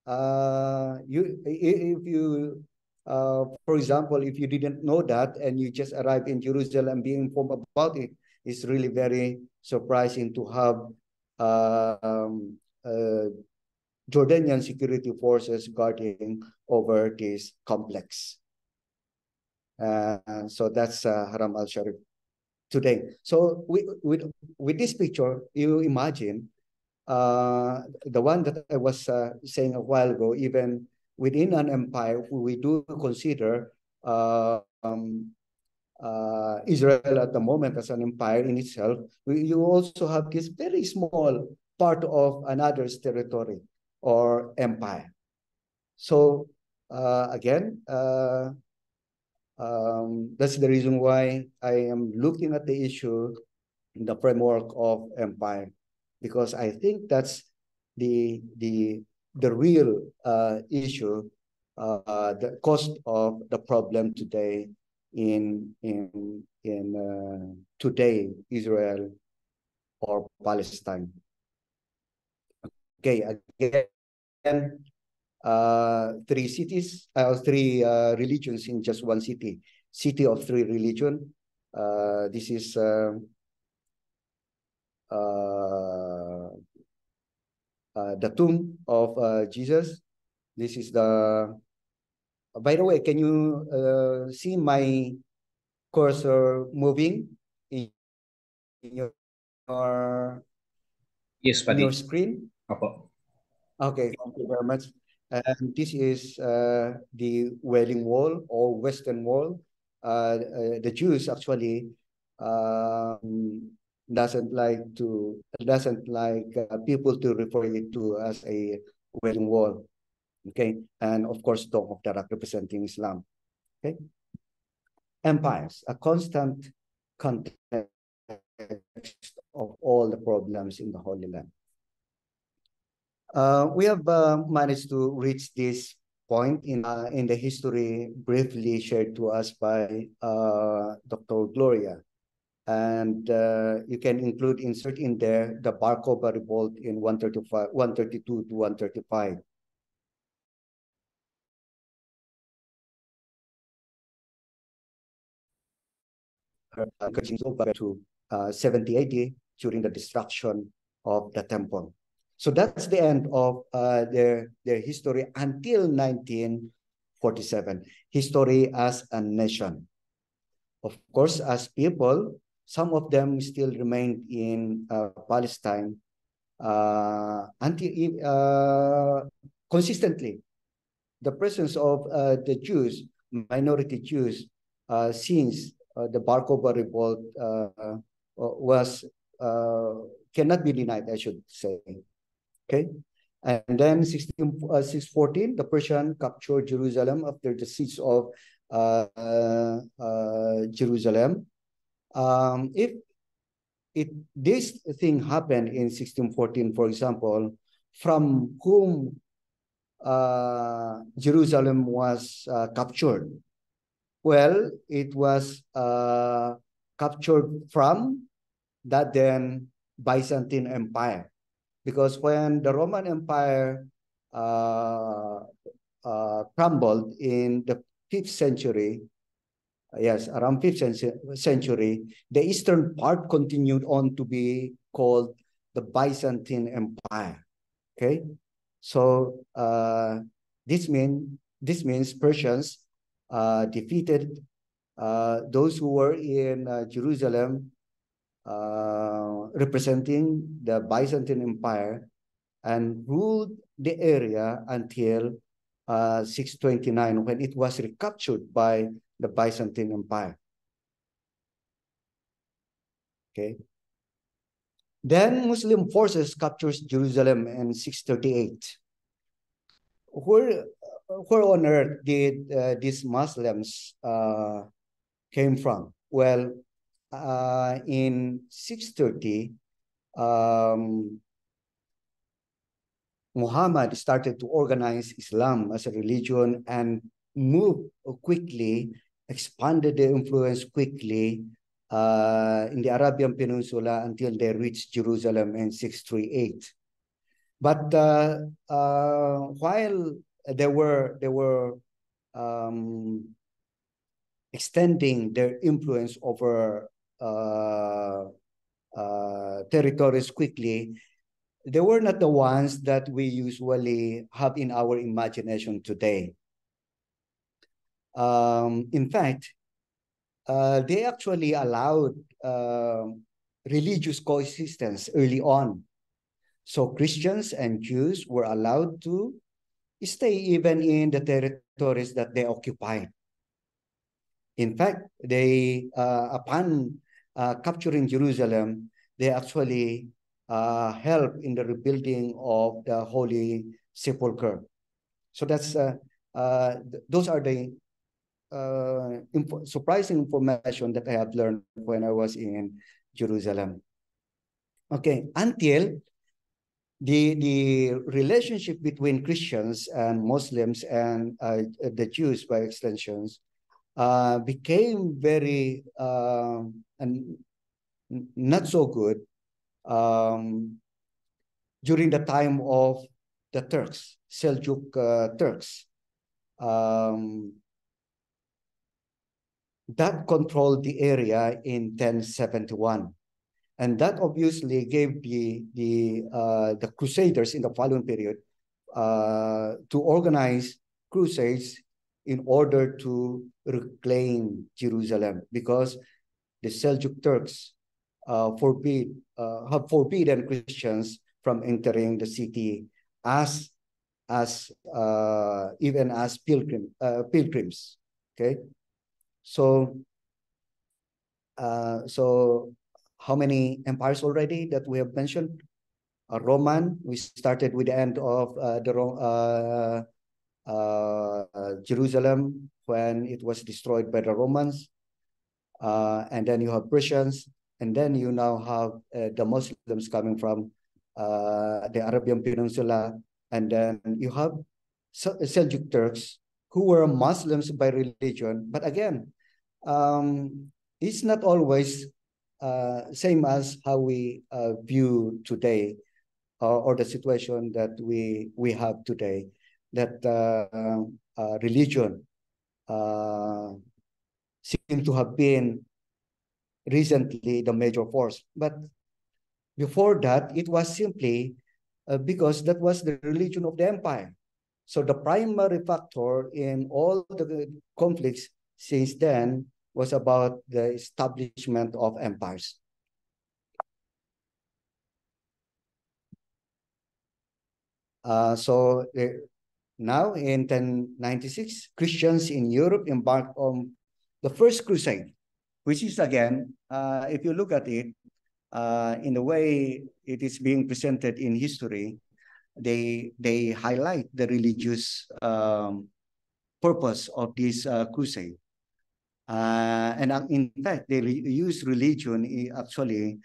If you, for example, if you didn't know that and you just arrived in Jerusalem being informed about it, it's really very surprising to have Jordanian security forces guarding over this complex. So that's Haram al-Sharif today. So with this picture, you imagine the one that I was saying a while ago, even within an empire, we do consider Israel at the moment as an empire in itself. You also have this very small part of another's territory or empire. So again, that's the reason why I am looking at the issue in the framework of empire, because I think that's the real issue, the cost of the problem today in today Israel or Palestine. Okay, again, three cities, three religions in just one city. City of three religion. This is the tomb of Jesus. This is the. By the way, can you see my cursor moving in your yes, in your Padi. screen? Opo. Okay, thank you very much. And this is the Wailing Wall or Western Wall. the Jews actually doesn't like people to refer it to as a Wailing Wall. Okay, and of course Dome of the Rock representing Islam. Okay, empires, a constant context of all the problems in the Holy Land. We have managed to reach this point in the history briefly shared to us by Dr. Gloria. And you can insert in there the Bar Kokhba revolt in 132 to 135. To 70 AD during the destruction of the temple. So that's the end of their history until 1947. History as a nation. Of course, as people, some of them still remained in Palestine until consistently. The presence of the Jews, minority Jews, since the Bar Kokhba revolt was cannot be denied, I should say. Okay, and then 614, the Persian captured Jerusalem after the siege of Jerusalem. If this thing happened in 1614, for example, from whom Jerusalem was captured? Well, it was captured from that then Byzantine Empire, because when the Roman Empire crumbled in the 5th century, yes, around 5th century, the eastern part continued on to be called the Byzantine Empire. Okay, so this means Persians defeated those who were in Jerusalem, representing the Byzantine Empire, and ruled the area until 629, when it was recaptured by the Byzantine Empire. Okay. Then Muslim forces captures Jerusalem in 638. Where on earth did these Muslims came from? Well, in 630, Muhammad started to organize Islam as a religion and moved quickly, expanded the influence quickly in the Arabian Peninsula until they reached Jerusalem in 638. But while they were extending their influence over territories quickly, they were not the ones that we usually have in our imagination today. In fact, they actually allowed religious coexistence early on. So Christians and Jews were allowed to stay even in the territories that they occupied. In fact, they upon capturing Jerusalem, they actually helped in the rebuilding of the Holy Sepulchre. So that's those are the surprising information that I have learned when I was in Jerusalem. Okay, until the relationship between Christians and Muslims and the Jews by extensions became very and not so good during the time of the Turks, Seljuk Turks. That controlled the area in 1071. And that obviously gave the Crusaders in the following period to organize crusades in order to reclaim Jerusalem, because the Seljuk Turks have forbidden Christians from entering the city even as pilgrims. Okay, So, so how many empires already that we have mentioned? Roman, we started with the end of Jerusalem when it was destroyed by the Romans. And then you have Persians, and then you now have the Muslims coming from the Arabian Peninsula, and then you have Seljuk Turks who were Muslims by religion, but again, it's not always same as how we view today, or the situation that we have today, that religion uh, seem to have been recently the major force. But before that, it was simply because that was the religion of the empire. So the primary factor in all the conflicts since then was about the establishment of empires. So now in 1096, Christians in Europe embarked on the First Crusade, which is again, if you look at it, in the way it is being presented in history, they highlight the religious purpose of this crusade. And in fact, they use religion actually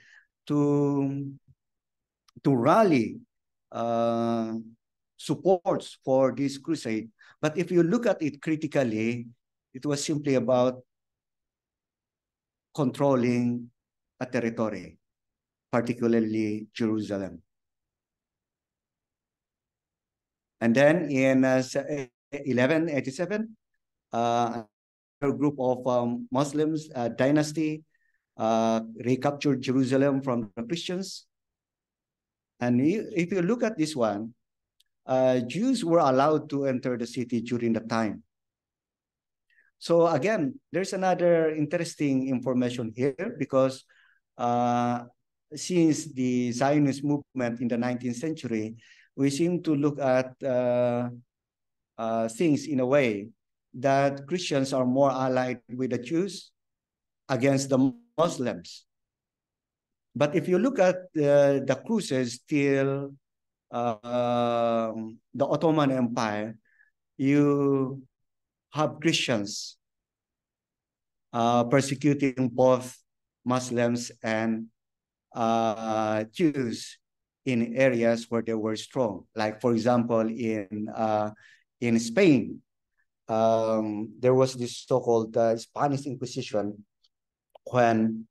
to rally supports for this crusade. But if you look at it critically, it was simply about controlling a territory, particularly Jerusalem. And then in 1187, a group of Muslims dynasty recaptured Jerusalem from the Christians. And if you look at this one, Jews were allowed to enter the city during the time. So again, there's another interesting information here, because since the Zionist movement in the 19th century, we seem to look at things in a way that Christians are more allied with the Jews against the Muslims. But if you look at the cruises till the Ottoman Empire, you have Christians persecuting both Muslims and Jews in areas where they were strong. Like, for example, in Spain, there was this so-called Spanish Inquisition, when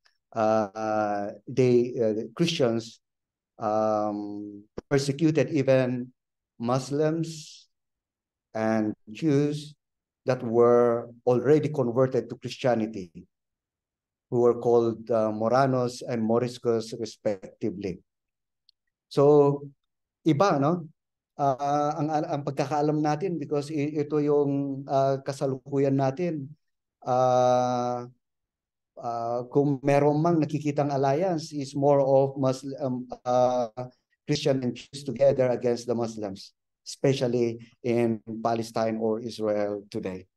Christians persecuted even Muslims and Jews that were already converted to Christianity, who were called Moranos and Moriscos respectively. So iba, no? Ang pagkakaalam natin, because ito yung kasalukuyan natin. Kung meron mang nakikitang alliance, is more of Muslim, Christian and Jews together against the Muslims, especially in Palestine or Israel today.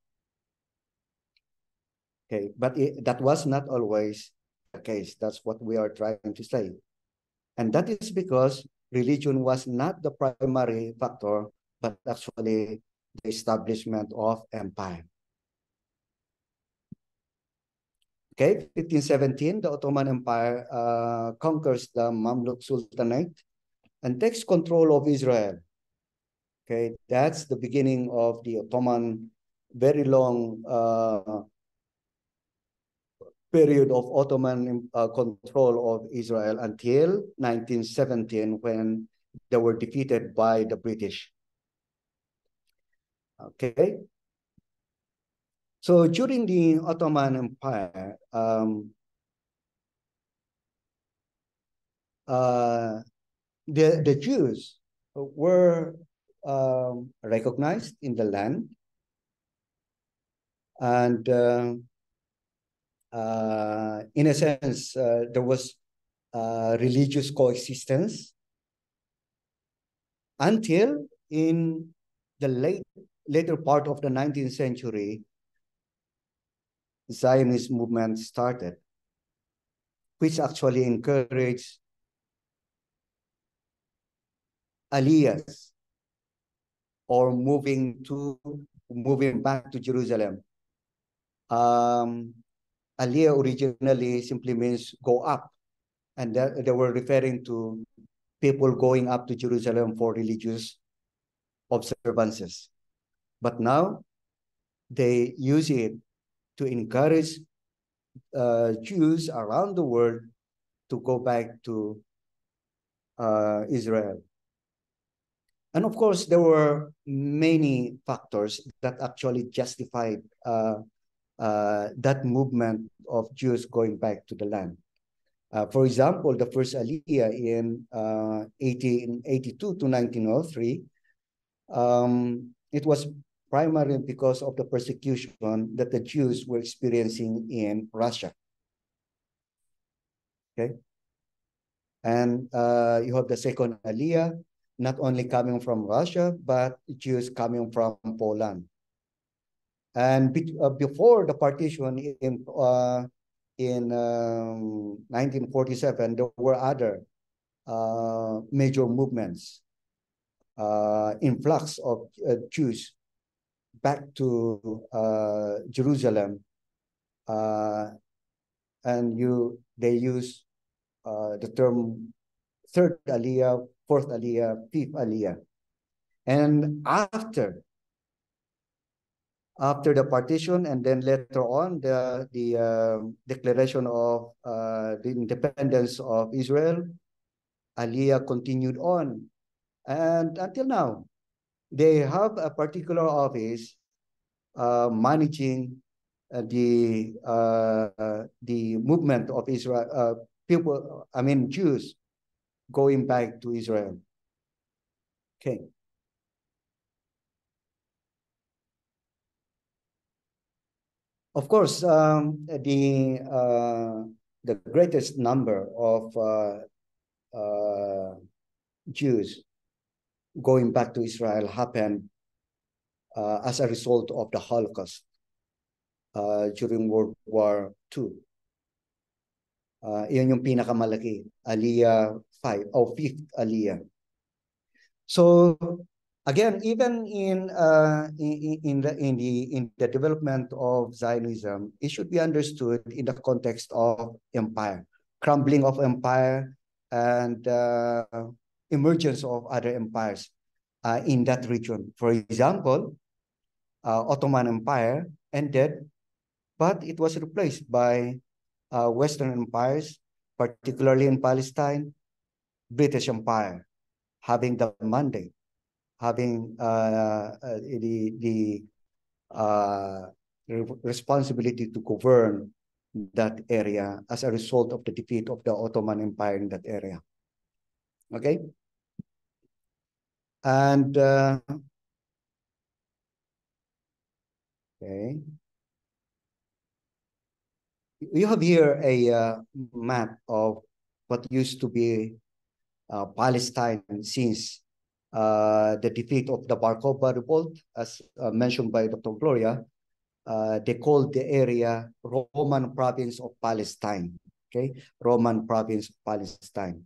Okay, but that was not always the case. That's what we are trying to say. And that is because religion was not the primary factor, but actually the establishment of empire. Okay, 1517, the Ottoman Empire conquers the Mamluk Sultanate and takes control of Israel. Okay, that's the beginning of the Ottoman, very long period of Ottoman control of Israel until 1917, when they were defeated by the British. Okay. So during the Ottoman Empire, the Jews were recognized in the land, and in a sense, there was religious coexistence until in the later part of the 19th century, Zionist movement started, which actually encouraged aliyahs, or moving back to Jerusalem. Aliyah originally simply means go up, and they were referring to people going up to Jerusalem for religious observances. But now they use it to encourage Jews around the world to go back to Israel. And of course, there were many factors that actually justified that movement of Jews going back to the land. For example, the first Aliyah in 1882 to 1903, it was primarily because of the persecution that the Jews were experiencing in Russia. Okay, and you have the second Aliyah, not only coming from Russia, but Jews coming from Poland. And before the partition in 1947, there were other major movements, influx of Jews back to Jerusalem, and they use the term third Aliyah, fourth Aliyah, fifth Aliyah. And after the partition, and then later on the declaration of the independence of Israel, Aliyah continued on, and until now they have a particular office managing the movement of Israel, people, I mean Jews going back to Israel. Okay. Of course, the greatest number of Jews going back to Israel happened as a result of the Holocaust during World War II. Iyon yung pinakamalaki, Aliyah 5 o 5th Aliyah. So again, even in the development of Zionism, it should be understood in the context of empire, crumbling of empire, and emergence of other empires in that region. For example, Ottoman Empire ended, but it was replaced by Western empires, particularly in Palestine, British Empire, having the mandate, having the responsibility to govern that area as a result of the defeat of the Ottoman Empire in that area. Okay, and okay, you have here a map of what used to be Palestine since the defeat of the Bar Kokhba revolt, as mentioned by Dr. Gloria. They called the area Roman province of Palestine. Okay, Roman province of Palestine.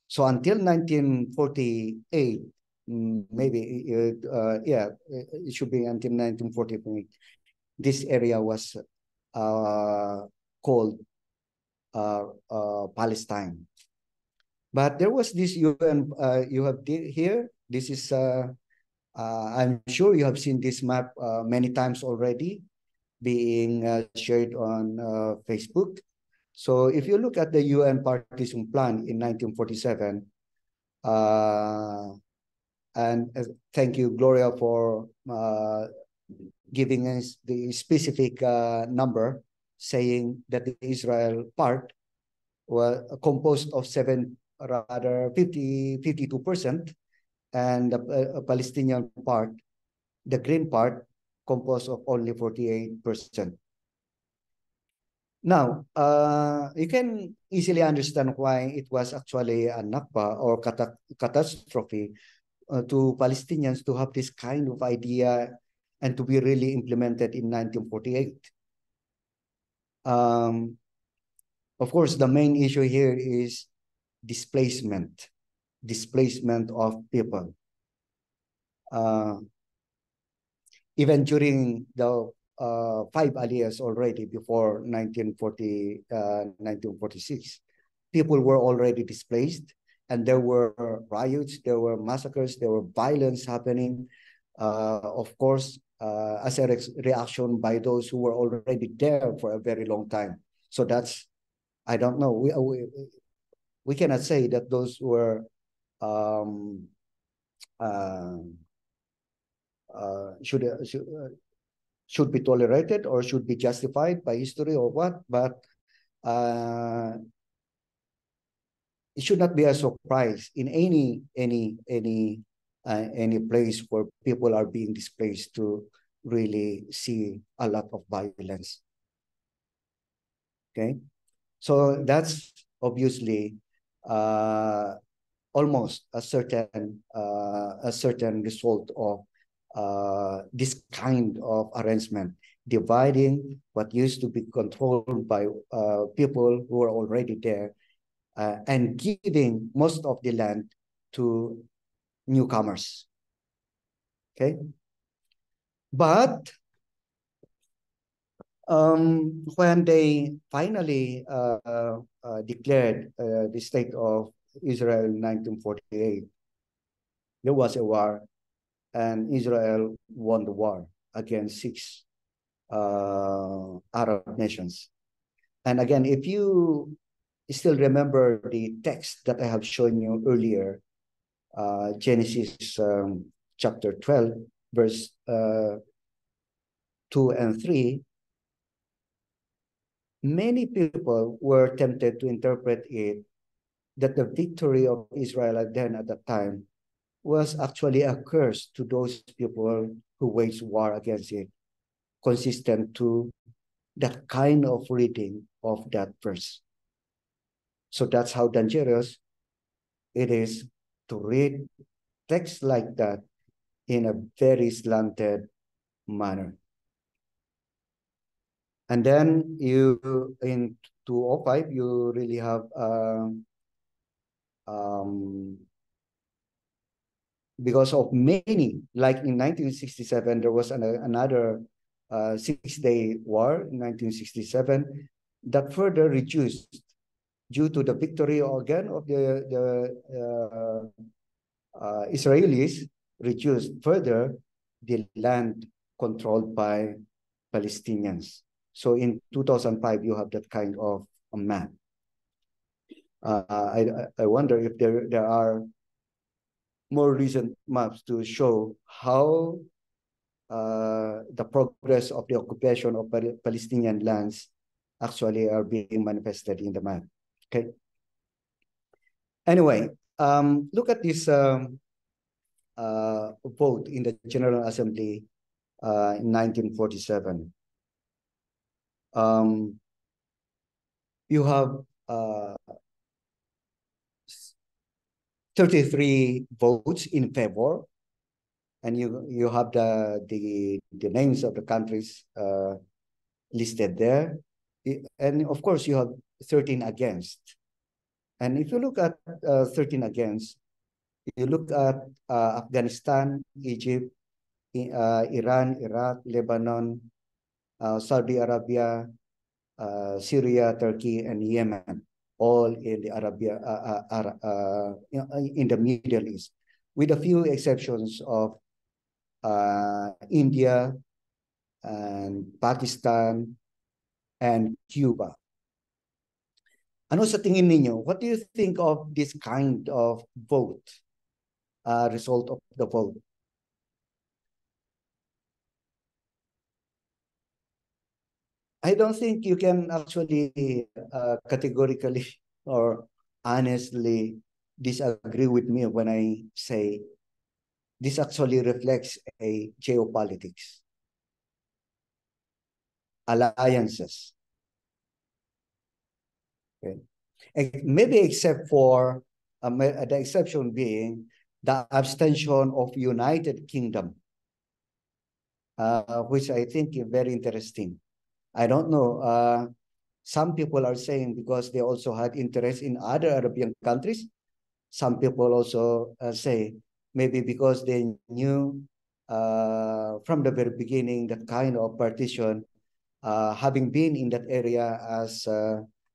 So until 1948, maybe yeah, it should be until 1948. This area was called Palestine. But there was this UN, you have here, this is, I'm sure you have seen this map many times already being shared on Facebook. So if you look at the UN partition plan in 1947, and thank you, Gloria, for giving us the specific number, saying that the Israel part was composed of 52%, and the Palestinian part, the green part, composed of only 48%. Now, you can easily understand why it was actually a Nakba or catastrophe to Palestinians to have this kind of idea and to be really implemented in 1948. Um, of course, the main issue here is displacement of people. Even during the five aliyahs already before 1946, people were already displaced, and there were riots, there were massacres, there were violence happening. Of course, as a reaction by those who were already there for a very long time. So that's, I don't know. We cannot say that those were um, uh, should be tolerated or should be justified by history or what, but it should not be a surprise in any place where people are being displaced to really see a lot of violence. Okay, so that's obviously almost a certain result of this kind of arrangement, dividing what used to be controlled by people who are already there, and giving most of the land to newcomers. Okay, but when they finally declared the state of Israel in 1948, there was a war, and Israel won the war against six Arab nations. And again, if you still remember the text that I have shown you earlier, Genesis chapter 12, verse 2 and 3, many people were tempted to interpret it that the victory of Israel then at that time was actually a curse to those people who waged war against it, consistent to that kind of reading of that verse. So that's how dangerous it is to read text like that in a very slanted manner. And then you, in 205, you really have because of many, like in 1967, there was another 6-day war in 1967 that further reduced due to the victory again of the Israelis, reduced further the land controlled by Palestinians. So in 2005, you have that kind of a map. I wonder if there are more recent maps to show how the progress of the occupation of Palestinian lands actually are being manifested in the map. Okay. Anyway, look at this vote in the General Assembly in 1947. You have 33 votes in favor, and you have the names of the countries listed there, and of course you have 13 against. And if you look at 13 against, you look at Afghanistan, Egypt, Iran, Iraq, Lebanon, Saudi Arabia, Syria, Turkey, and Yemen, all in the in the Middle East, with a few exceptions of India and Pakistan and Cuba. Ano sa tingin ninyo? What do you think of this kind of vote, result of the vote? I don't think you can actually categorically or honestly disagree with me when I say this actually reflects a geopolitics, alliances. Okay. Maybe except for the exception being the abstention of United Kingdom, which I think is very interesting. I don't know. Some people are saying because they also had interest in other Arabian countries. Some people also say maybe because they knew from the very beginning that kind of partition, having been in that area as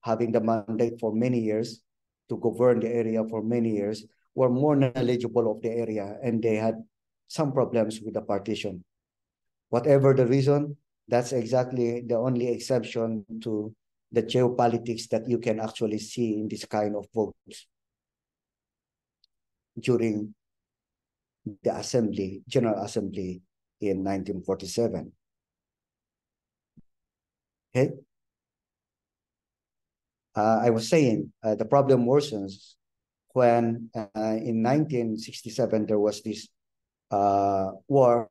having the mandate for many years to govern the area for many years, were more knowledgeable of the area, and they had some problems with the partition. Whatever the reason, that's exactly the only exception to the geopolitics that you can actually see in this kind of votes during the assembly, General Assembly in 1947. Okay. I was saying the problem worsens when in 1967 there was this war,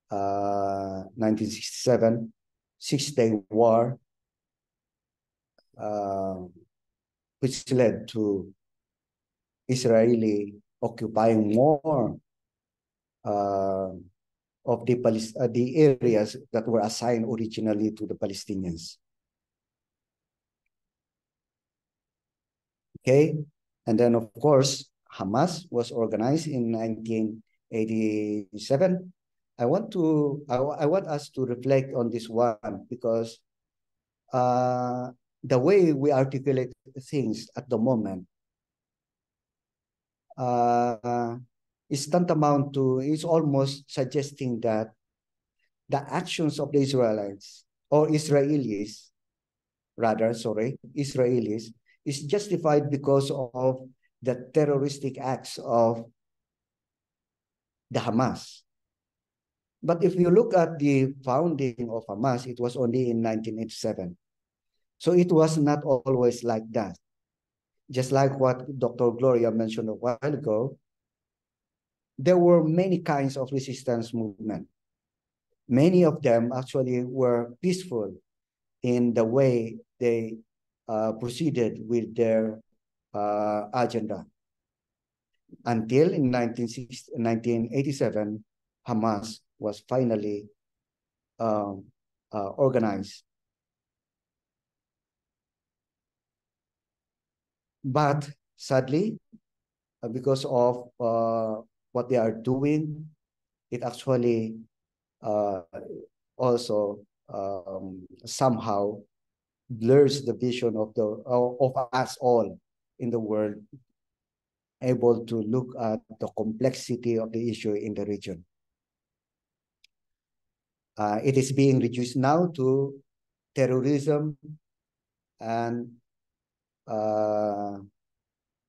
1967 Six-Day War, which led to Israeli occupying more of the areas that were assigned originally to the Palestinians. Okay, and then of course Hamas was organized in 1987. I want us to reflect on this one because the way we articulate things at the moment is tantamount to, is almost suggesting that the actions of the Israelites or Israelis, rather, sorry, Israelis, is justified because of the terroristic acts of the Hamas. But if you look at the founding of Hamas, it was only in 1987. So it was not always like that. Just like what Dr. Gloria mentioned a while ago, there were many kinds of resistance movement. Many of them actually were peaceful in the way they proceeded with their agenda. Until in 1987, Hamas was finally organized. But sadly, because of what they are doing, it actually also somehow blurs the vision of us all in the world, able to look at the complexity of the issue in the region. It is being reduced now to terrorism and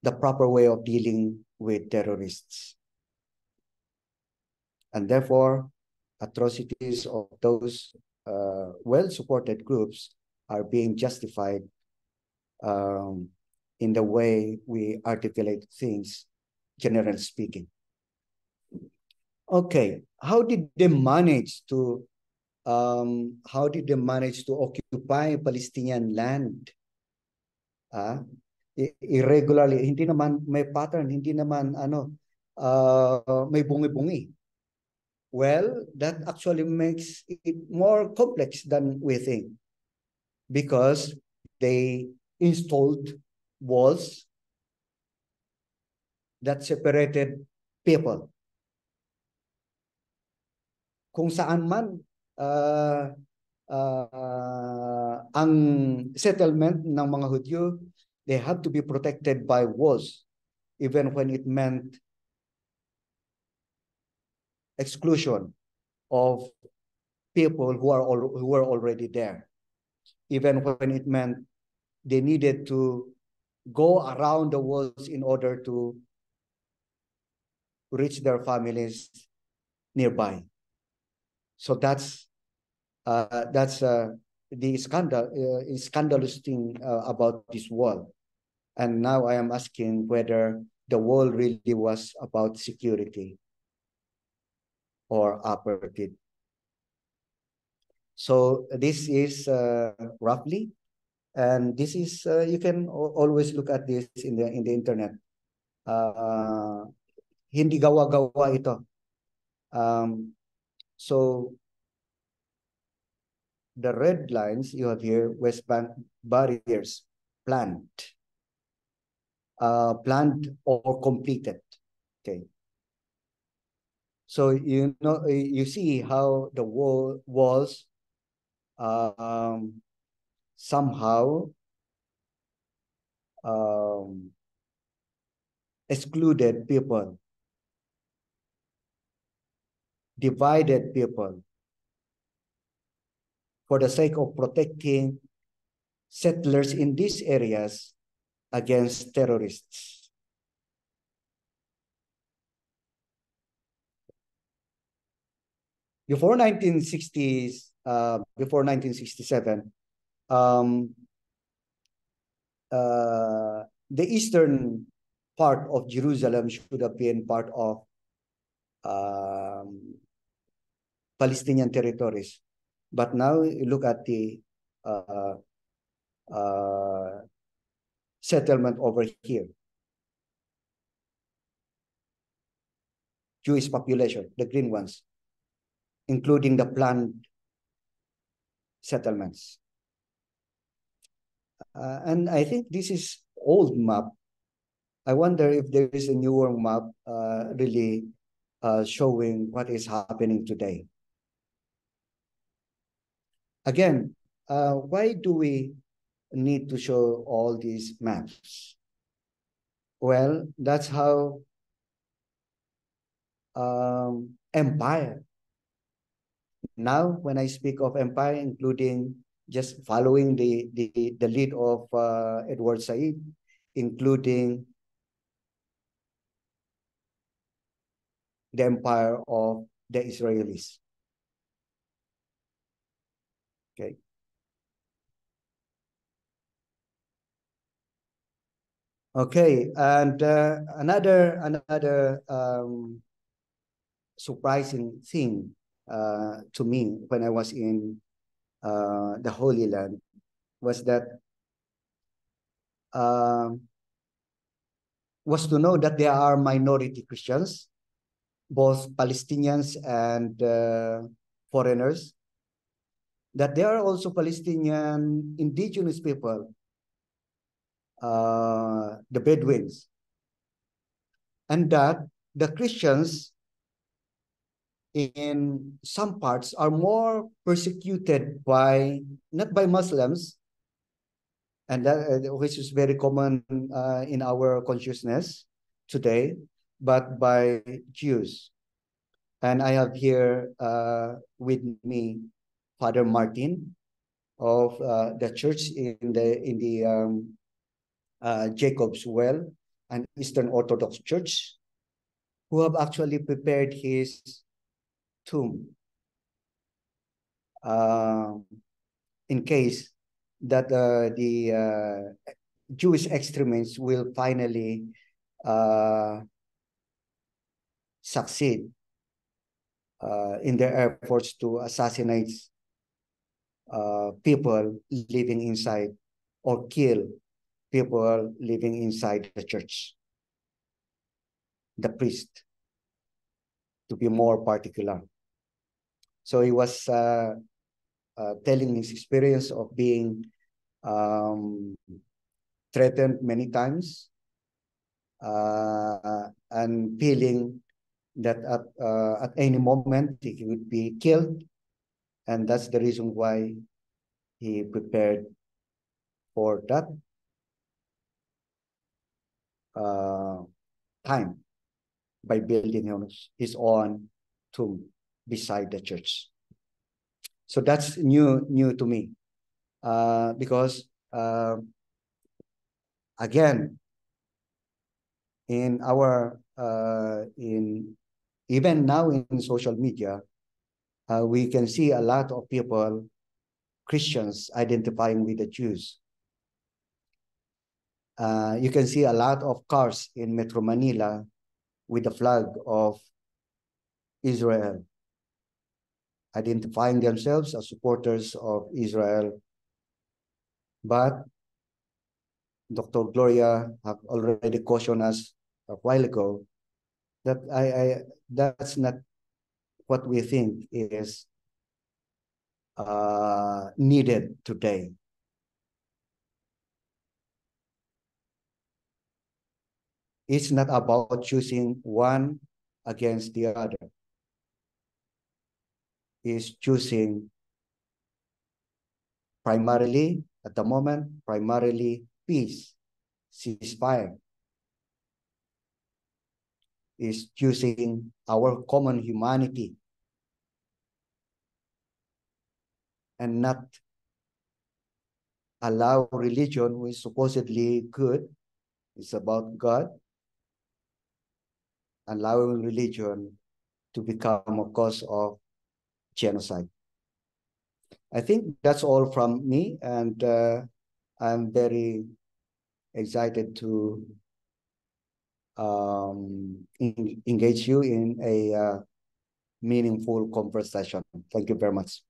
the proper way of dealing with terrorists. And therefore, atrocities of those well-supported groups are being justified in the way we articulate things, generally speaking. Okay, how did they manage to occupy Palestinian land? Irregularly, hindi naman may pattern, hindi naman may bungi-bungi. Well, that actually makes it more complex than we think, because they installed walls that separated people. Kung saan man ang settlement ng mga Hudyo, they have to be protected by walls, even when it meant exclusion of people who were already there, even when it meant they needed to go around the walls in order to reach their families nearby. So that's the scandalous thing about this wall. And now I am asking whether the wall really was about security or apartheid. So this is roughly, and this is you can always look at this in the internet. Hindi gawa-gawa ito. So the red lines you have here, West Bank barriers, planned, planned or completed. Okay. So you know, you see how the walls somehow um, excluded people, divided people for the sake of protecting settlers in these areas against terrorists. Before 1960s, before 1967, um, the eastern part of Jerusalem should have been part of um, Palestinian territories. But now you look at the uh, uh, settlement over here, Jewish population, the green ones, including the planned settlements. And I think this is old map. I wonder if there is a newer map really showing what is happening today. Again, why do we need to show all these maps? Well, that's how empire. Now, when I speak of empire, including just following the lead of Edward Said, including the empire of the Israelis. Okay. Okay, and another surprising thing to me when I was in the Holy Land was that was to know that there are minority Christians, both Palestinians and foreigners, that there are also Palestinian indigenous people, the Bedouins, and that the Christians in some parts are more persecuted by, not by Muslims, and that which is very common in our consciousness today, but by Jews. And I have here with me Father Martin of the church in the Jacob's Well, an Eastern Orthodox church, who have actually prepared his tomb in case that the Jewish extremists will finally succeed in their efforts to assassinate people living inside or kill people living inside the church, the priest, to be more particular. So he was telling his experience of being threatened many times and feeling that at any moment he would be killed. And that's the reason why he prepared for that time by building his own tomb beside the church. So that's new to me because again, in our in even now in social media, we can see a lot of people, Christians, identifying with the Jews. You can see a lot of cars in Metro Manila with the flag of Israel, identifying themselves as supporters of Israel. But Dr. Gloria have already cautioned us a while ago that that's not what we think is needed today. It's not about choosing one against the other. It's choosing primarily, at the moment, primarily peace, ceasefire. Is choosing our common humanity and not allow religion, which is supposedly good, it's about God, allowing religion to become a cause of genocide. I think that's all from me, and I'm very excited to engage you in a meaningful conversation. Thank you very much.